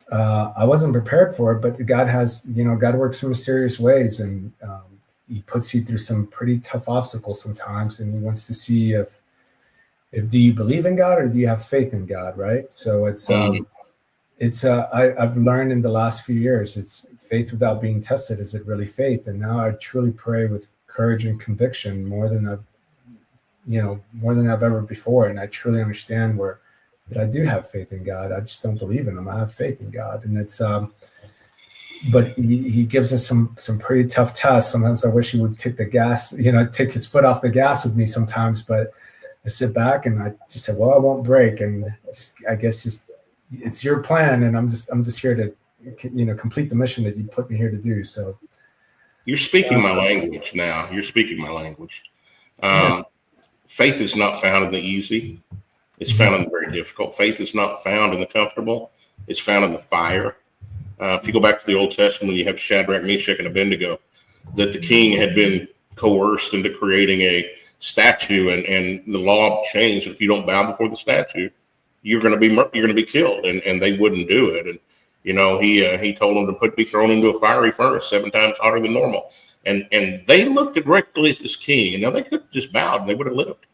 I wasn't prepared for it, but God works in mysterious ways, and he puts you through some pretty tough obstacles sometimes, and he wants to see if do you believe in God or do you have faith in God, right? So I've learned in the last few years, it's faith without being tested. Is it really faith? And now I truly pray with courage and conviction more than I've ever before. And I truly understand that I do have faith in God. I just don't believe in him. I have faith in God. And it's, but he gives us some pretty tough tests. Sometimes I wish he would take the gas, take his foot off the gas with me sometimes, but I sit back and I just say, well, I won't break. And I guess it's your plan. And I'm just here to, complete the mission that you put me here to do. So you're speaking my language now. You're speaking my language. Faith is not found in the easy. It's found in the very difficult. Faith is not found in the comfortable. It's found in the fire. If you go back to the Old Testament, you have Shadrach, Meshach, and Abednego. that the king had been coerced into creating a statue, and the law changed. If you don't bow before the statue, you're going to be killed, and they wouldn't do it. And he told them to be thrown into a fiery furnace 7 times hotter than normal. And they looked directly at this king, and now they could have just bowed and they would have lived.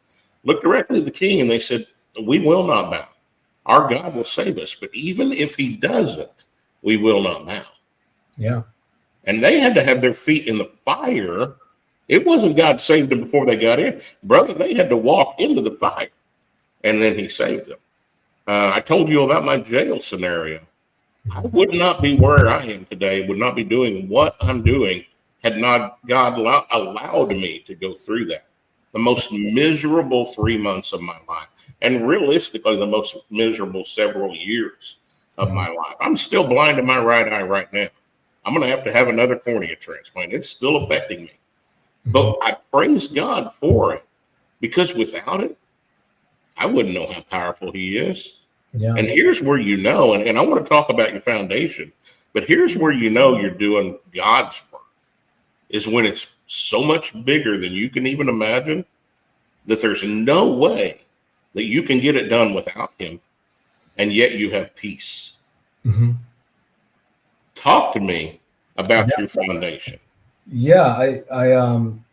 Looked directly at the king and they said, "We will not bow. Our God will save us, but even if he doesn't, we will not bow." Yeah. And they had to have their feet in the fire. It wasn't God saved them before they got in. Brother, they had to walk into the fire, and then he saved them. I told you about my jail scenario. I would not be where I am today, would not be doing what I'm doing, had not God allowed me to go through that. The most miserable 3 months of my life, and realistically, the most miserable several years of my life. I'm still blind in my right eye right now. I'm going to have another cornea transplant. It's still affecting me. But I praise God for it, because without it, I wouldn't know how powerful he is. Yeah. And here's where and I want to talk about your foundation, but here's where you're doing God's work, is when it's so much bigger than you can even imagine, that there's no way that you can get it done without him, and yet you have peace. Mm-hmm. Talk to me about your foundation. Yeah, when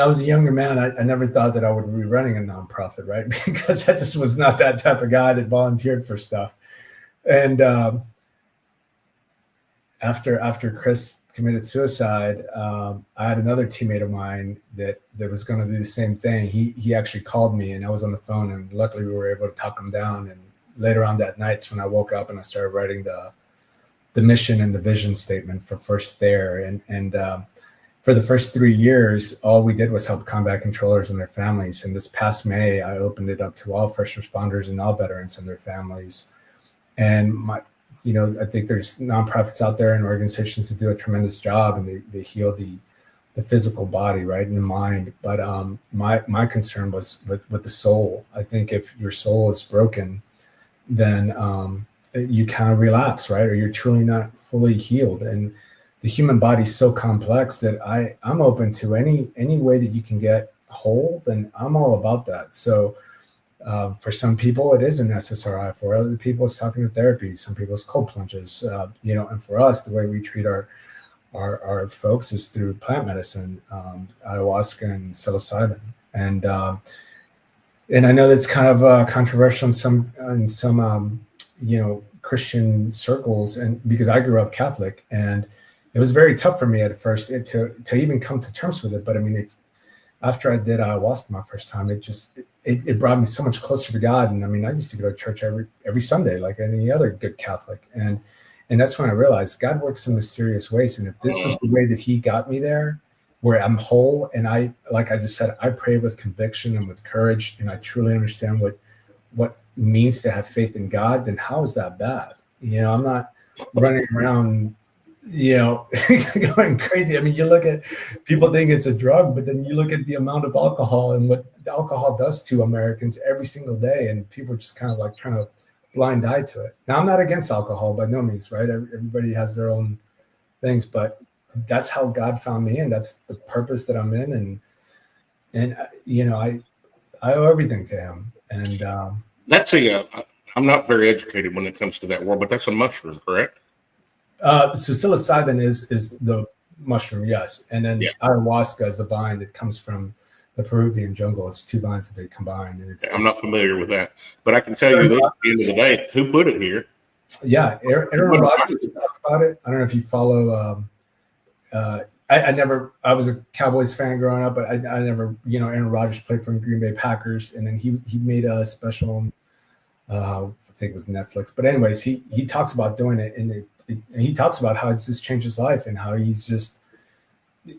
I was a younger man, I never thought that I would be running a nonprofit, right? Because I just was not that type of guy that volunteered for stuff. And after Chris committed suicide, I had another teammate of mine that was going to do the same thing. He actually called me, and I was on the phone, and luckily we were able to talk him down. And later on that night, when I woke up and I started writing the mission and the vision statement for First There, and for the first 3 years, all we did was help combat controllers and their families. And this past May, I opened it up to all first responders and all veterans and their families. And I think there's nonprofits out there and organizations who do a tremendous job, and they heal the physical body, right, and the mind. But my concern was with the soul. I think if your soul is broken, then you kind of relapse, right, or you're truly not fully healed. And the human body is so complex that I'm open to any way that you can get whole, then I'm all about that. So for some people, it is an SSRI. For other people, it's talking to therapy. Some people, it's cold plunges. And for us, the way we treat our folks is through plant medicine, ayahuasca and psilocybin. And I know that's kind of controversial in some Christian circles, and because I grew up Catholic, and it was very tough for me at first to even come to terms with it. But I mean, after I did ayahuasca my first time, it brought me so much closer to God. And I mean, I used to go to church every Sunday, like any other good Catholic. And that's when I realized God works in mysterious ways. And if this was the way that he got me there, where I'm whole, and like I just said, I pray with conviction and with courage, and I truly understand what means to have faith in God, then how is that bad? I'm not running around going crazy. I mean, you look at, people think it's a drug, but then you look at the amount of alcohol and what the alcohol does to Americans every single day, and people are just kind of like trying to blind eye to it. Now, I'm not against alcohol by no means, right? Everybody has their own things, but that's how God found me, and that's the purpose that I'm in, and I owe everything to him. And that's I'm not very educated when it comes to that world, but that's a mushroom, correct? So psilocybin is the mushroom, yes, and then ayahuasca is a vine that comes from the Peruvian jungle. It's 2 vines that they combine, and I'm not familiar with that, but I can tell you this: at the end of the day, who put it here? Yeah, Aaron Rodgers talked about it. I don't know if you follow. I was a Cowboys fan growing up, but I never, Aaron Rodgers played for the Green Bay Packers, and then he made a special. I think it was Netflix, but anyways, he talks about doing it, and he talks about how it's just changed his life, and how he's just,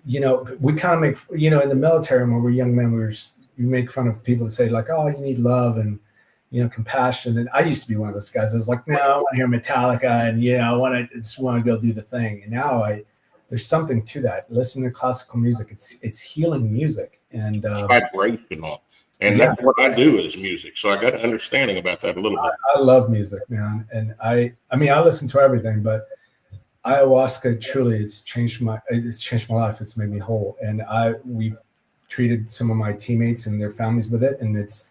we kind of make, in the military when we're young men, we make fun of people that say like, oh, you need love and, compassion. And I used to be one of those guys. I was like, no, I want to hear Metallica, and I just want to go do the thing. And now there's something to that. Listen to classical music. It's healing music, and it's vibrational. And that's what I do is music. So I got an understanding about that a little bit. I love music, man. And I mean, I listen to everything, but ayahuasca truly it's changed my life. It's made me whole, and we've treated some of my teammates and their families with it, and it's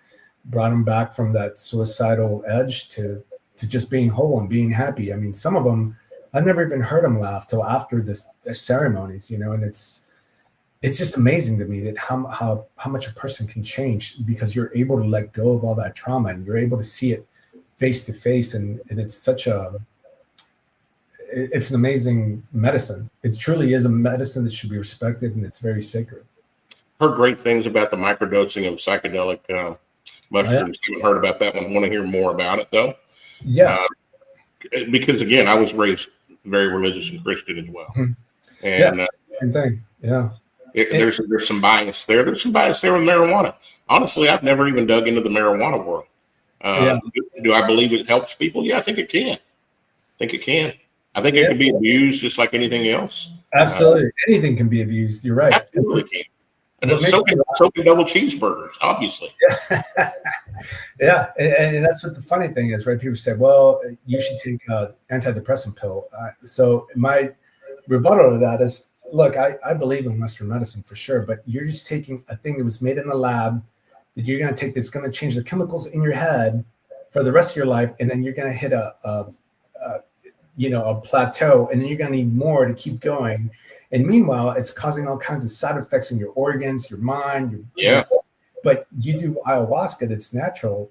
brought them back from that suicidal edge to just being whole and being happy. I mean, some of them I've never even heard them laugh till after their ceremonies, you know, and it's just amazing to me that how much a person can change because you're able to let go of all that trauma and you're able to see it face to face, and it's it's an amazing medicine. It truly is a medicine that should be respected, and it's very sacred. Heard great things about the microdosing of psychedelic mushrooms. Haven't heard about that one. Want to hear more about it though? Yeah. Because again, I was raised very religious and Christian as well, and same thing. Yeah. There's some bias there. There's some bias there with marijuana. Honestly, I've never even dug into the marijuana world. Do I believe it helps people? Yeah, I think it can. I think it can be abused just like anything else. Absolutely. Anything can be abused. You're right. Absolutely can. And so can double cheeseburgers, obviously. Yeah. And that's what the funny thing is, right? People say, well, you should take an antidepressant pill. So my rebuttal to that is, look, I believe in Western medicine for sure, but you're just taking a thing that was made in the lab that you're going to take that's going to change the chemicals in your head for the rest of your life, and then you're going to hit a plateau, and then you're going to need more to keep going. And meanwhile, it's causing all kinds of side effects in your organs, your mind. But you do ayahuasca that's natural,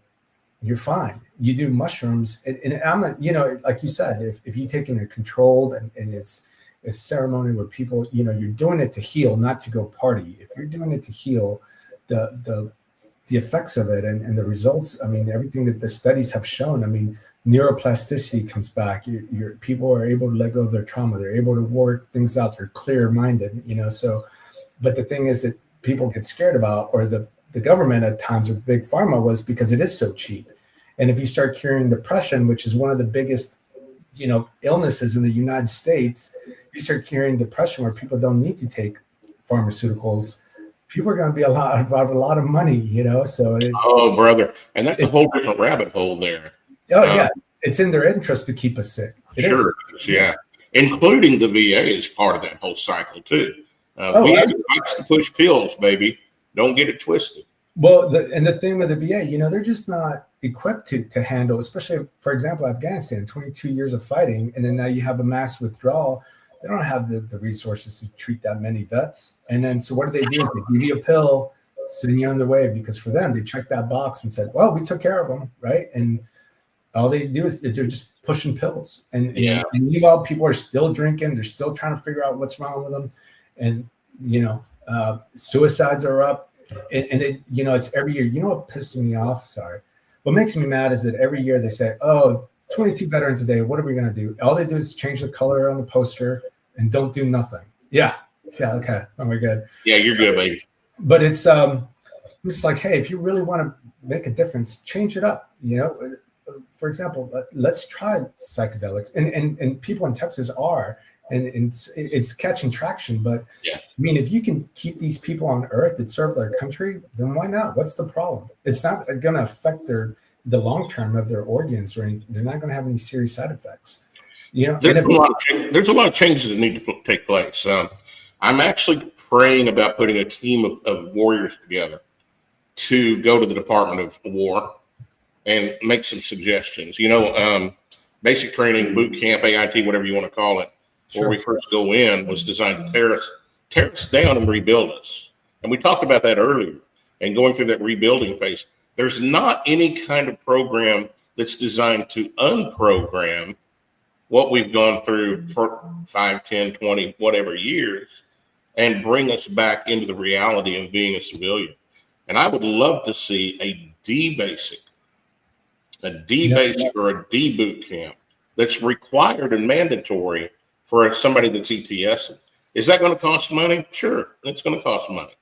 you're fine. You do mushrooms, and I'm not, like you said, if you take in a controlled and it's a ceremony where people, you're doing it to heal, not to go party. If you're doing it to heal, the effects of it and the results, I mean, everything that the studies have shown, I mean, neuroplasticity comes back. Your people are able to let go of their trauma. They're able to work things out. They're clear-minded, so, but the thing is that people get scared about, or the government at times, or big pharma, was because it is so cheap. And if you start curing depression, which is one of the biggest, illnesses in the United States, you start curing depression where people don't need to take pharmaceuticals, people are going to be a lot of money, so it's, brother. And that's a whole different rabbit hole there. Yeah. It's in their interest to keep us sick. Yeah. Including the VA is part of that whole cycle too. VA likes to push pills, baby. Don't get it twisted. Well, the thing with the VA, they're just not equipped to handle, especially, for example, Afghanistan, 22 years of fighting, and then now you have a mass withdrawal. They don't have the resources to treat that many vets. And then, so what do? Is they give you a pill, send you on their way, because for them, they checked that box and said, well, we took care of them, right? And all they do is they're just pushing pills. And meanwhile, people are still drinking. They're still trying to figure out what's wrong with them. And, suicides are up. And it's every year. You know what pisses me off? Sorry. What makes me mad is that every year they say, 22 veterans a day. What are we going to do? All they do is change the color on the poster and don't do nothing. Yeah. Okay. Oh, we're good. Yeah, you're good, baby. But it's like, hey, if you really want to make a difference, change it up. For example, let's try psychedelics, and people in Texas are, and it's catching traction. But I mean, if you can keep these people on Earth that serve their country, then why not? What's the problem? It's not going to affect the long term of their organs or anything. They're not going to have any serious side effects. There's a lot of changes that need to take place. I'm actually praying about putting a team of warriors together to go to the Department of War and make some suggestions. Basic training, boot camp, AIT, whatever you want to call it, where we first go in, was designed to tear us down and rebuild us. And we talked about that earlier. And going through that rebuilding phase, there's not any kind of program that's designed to unprogram what we've gone through for 5, 10, 20, whatever years, and bring us back into the reality of being a civilian. And I would love to see a D-basic or a D boot camp that's required and mandatory for somebody that's ETSing. Is that going to cost money? Sure, it's going to cost money,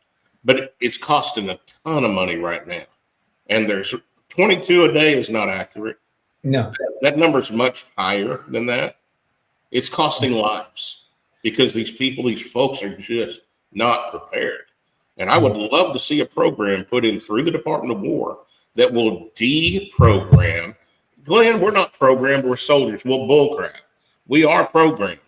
but it's costing a ton of money right now. And there's 22 a day is not accurate. No, that number is much higher than that. It's costing lives because these folks are just not prepared. And I would love to see a program put in through the Department of War that will deprogram. Glenn, we're not programmed. We're soldiers. Well, bullcrap. We are programmed.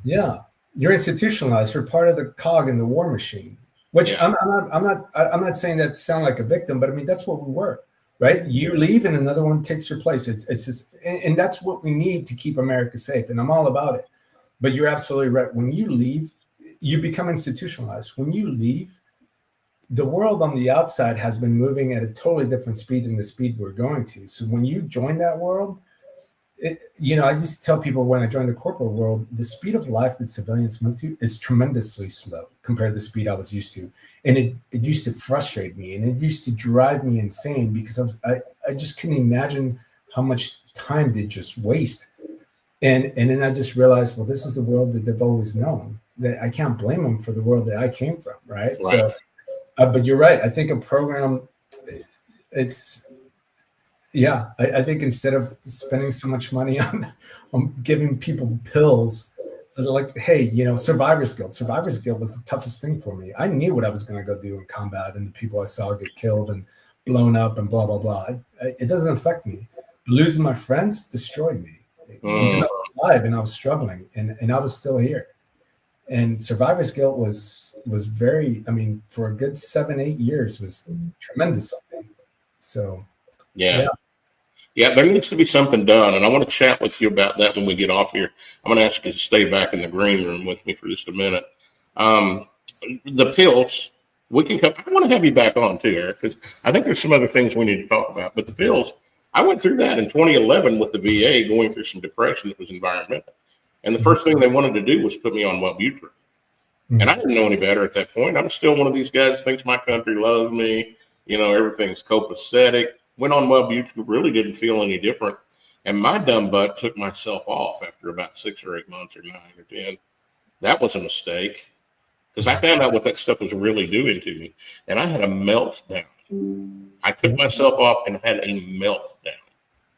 Yeah, you're institutionalized. You're part of the cog in the war machine. Which Yeah. I'm not saying that to sound like a victim, but I mean that's what we were, right? You leave and another one takes your place. It's just, and that's what we need to keep America safe. And I'm all about it. But you're absolutely right. When you leave, you become institutionalized. When you leave, the world on the outside has been moving at a totally different speed than the speed we're going to. So when you join that world, I used to tell people when I joined the corporate world, the speed of life that civilians move to is tremendously slow compared to the speed I was used to. And it used to frustrate me and it used to drive me insane because I just couldn't imagine how much time they just waste. And then I just realized, well, this is the world that they've always known. That I can't blame them for the world that I came from, right? Right. So, but you're right. I think a program, it's yeah, I think instead of spending so much money on giving people pills, like, hey, survivor's guilt. Survivor's guilt was the toughest thing for me. I knew what I was going to go do in combat, and the people I saw get killed and blown up and blah blah blah. It doesn't affect me. But losing my friends destroyed me because I was alive and I was struggling, and I was still here. And survivor's guilt was very. I mean, for a good 7-8 years was tremendous on me. So Yeah. Yeah, there needs to be something done, and I want to chat with you about that when we get off here. I'm going to ask you to stay back in the green room with me for just a minute. The pills, we can come. I want to have you back on too, Eric, because I think there's some other things we need to talk about. But the pills, I went through that in 2011 with the VA, going through some depression that was environmental, and the first thing they wanted to do was put me on Wellbutrin, and I didn't know any better at that point. I'm still one of these guys who thinks my country loves me. Everything's copacetic. Went on Wellbutrin, really didn't feel any different. And my dumb butt took myself off after about 6 or 8 months or 9 or 10. That was a mistake because I found out what that stuff was really doing to me. And I had a meltdown. I took myself off and had a meltdown,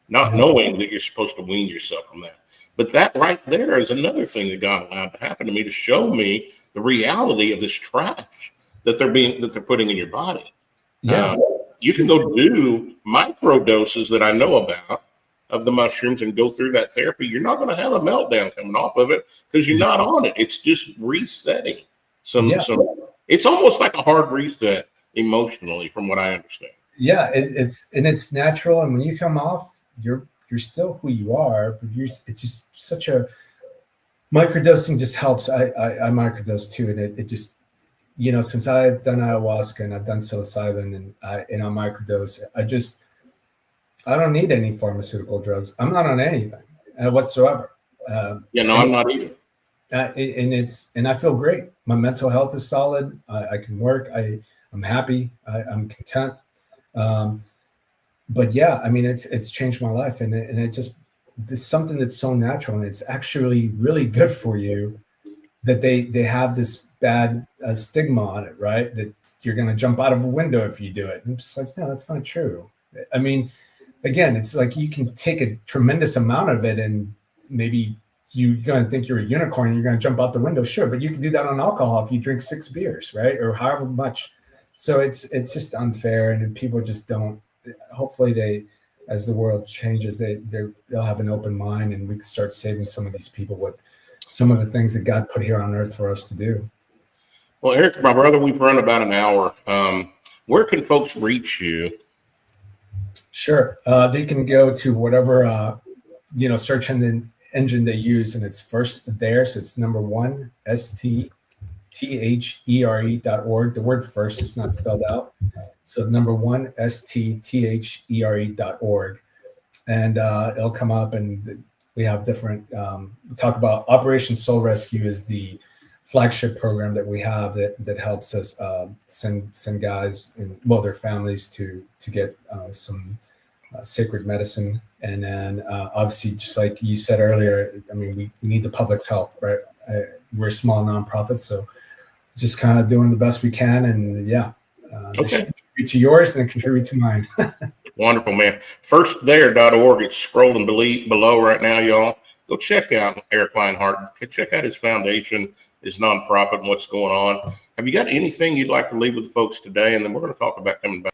not knowing that you're supposed to wean yourself from that. But that right there is another thing that God allowed to happen to me to show me the reality of this trash that they're putting in your body. yeah. You can go do micro doses that I know about of the mushrooms and go through that therapy. You're not going to have a meltdown coming off of it because you're not on it. It's just resetting. It's almost like a hard reset emotionally, from what I understand. Yeah, it's natural, and when you come off, you're still who you are, but it's just such a microdosing just helps. I microdose too, and it just since I've done ayahuasca and I've done psilocybin and I microdose, I don't need any pharmaceutical drugs. I'm not on anything whatsoever. I'm not either. And I feel great. My mental health is solid. I can work. I'm happy. I'm content. But yeah, I mean, it's changed my life, and it just it's something that's so natural, and it's actually really good for you. That they have this bad stigma on it, right? That you're going to jump out of a window if you do it. And I'm just like, no, that's not true. I mean, again, it's like you can take a tremendous amount of it, and maybe you're going to think you're a unicorn and you're going to jump out the window. Sure, but you can do that on alcohol if you drink 6 beers, right? Or however much. So it's just unfair, and people just don't. Hopefully, as the world changes, they'll have an open mind, and we can start saving some of these people with some of the things that God put here on earth for us to do. Well, Eric, my brother, we've run about an hour. Where can folks reach you? Sure. They can go to whatever, search engine they use, and it's first there. So it's number 1, STTHERE.org. The word first is not spelled out. So number 1, STTHERE.org. And it'll come up, and we have different, we talk about Operation Soul Rescue is the flagship program that we have that helps us send guys and their families to get some sacred medicine. And then obviously, just like you said earlier, I mean, we need the public's health, right? We're a small nonprofit, so just kind of doing the best we can. And okay. Contribute to yours and then contribute to mine. Wonderful, man. Firstthere.org. It's scrolling below right now, y'all. Go check out Eric Lionheart. Check out his foundation, his nonprofit, and what's going on. Have you got anything you'd like to leave with folks today? And then we're going to talk about coming back.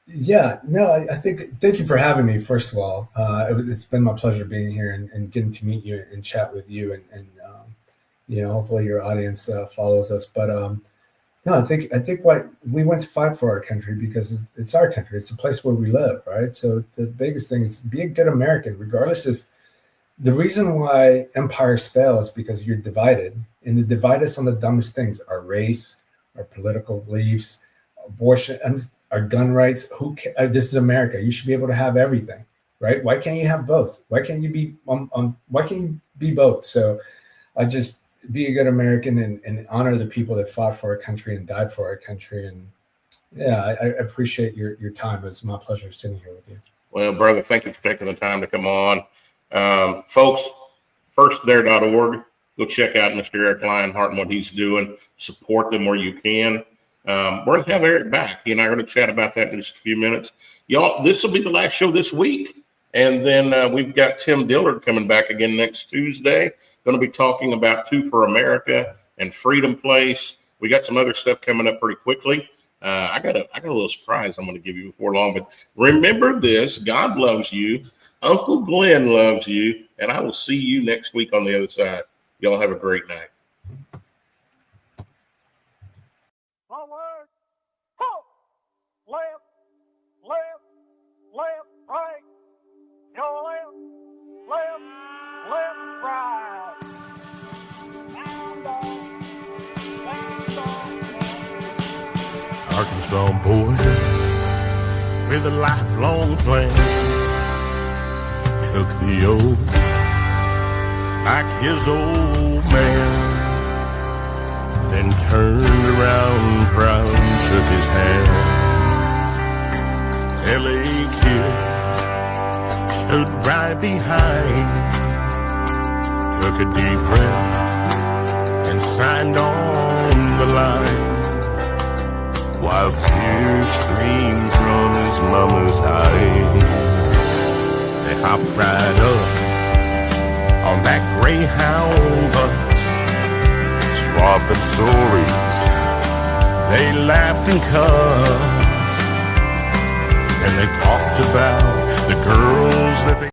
Yeah, no, I think, thank you for having me, first of all. It's been my pleasure being here and getting to meet you and chat with you. And hopefully your audience follows us. But no, I think what we went to fight for our country because it's our country. It's the place where we live, right? So the biggest thing is be a good American, regardless of the reason why empires fail is because you're divided, and they divide us on the dumbest things: our race, our political beliefs, abortion, our gun rights. This is America. You should be able to have everything, right? Why can't you have both? Why can't you be why can't you be both? So I just be a good American and honor the people that fought for our country and died for our country. And yeah, I appreciate your time. It's my pleasure sitting here with you. Well, brother, thank you for taking the time to come on. Folks, firstthare.org. Go check out Mr. Eric Lionheart and what he's doing. Support them where you can. We're going to have Eric back. He and I are going to chat about that in just a few minutes. Y'all, this will be the last show this week. And then we've got Tim Dillard coming back again next Tuesday. Going to be talking about Two for America and Freedom Place. We got some other stuff coming up pretty quickly. I got a little surprise I'm going to give you before long. But remember this: God loves you. Uncle Glenn loves you. And I will see you next week on the other side. Y'all have a great night. Forward, halt, left, left, left, right. Your left, left, left, right. Down, down, Arkansas boy with a lifelong plan took the oath like his old man, then turned around proud and shook his hand. L.A. kid stood right behind, took a deep breath and signed on the line, while tears streamed from his mama's eyes. They hopped right up on that Greyhound bus, swapping stories. They laughed and cussed, and they talked about the girls that they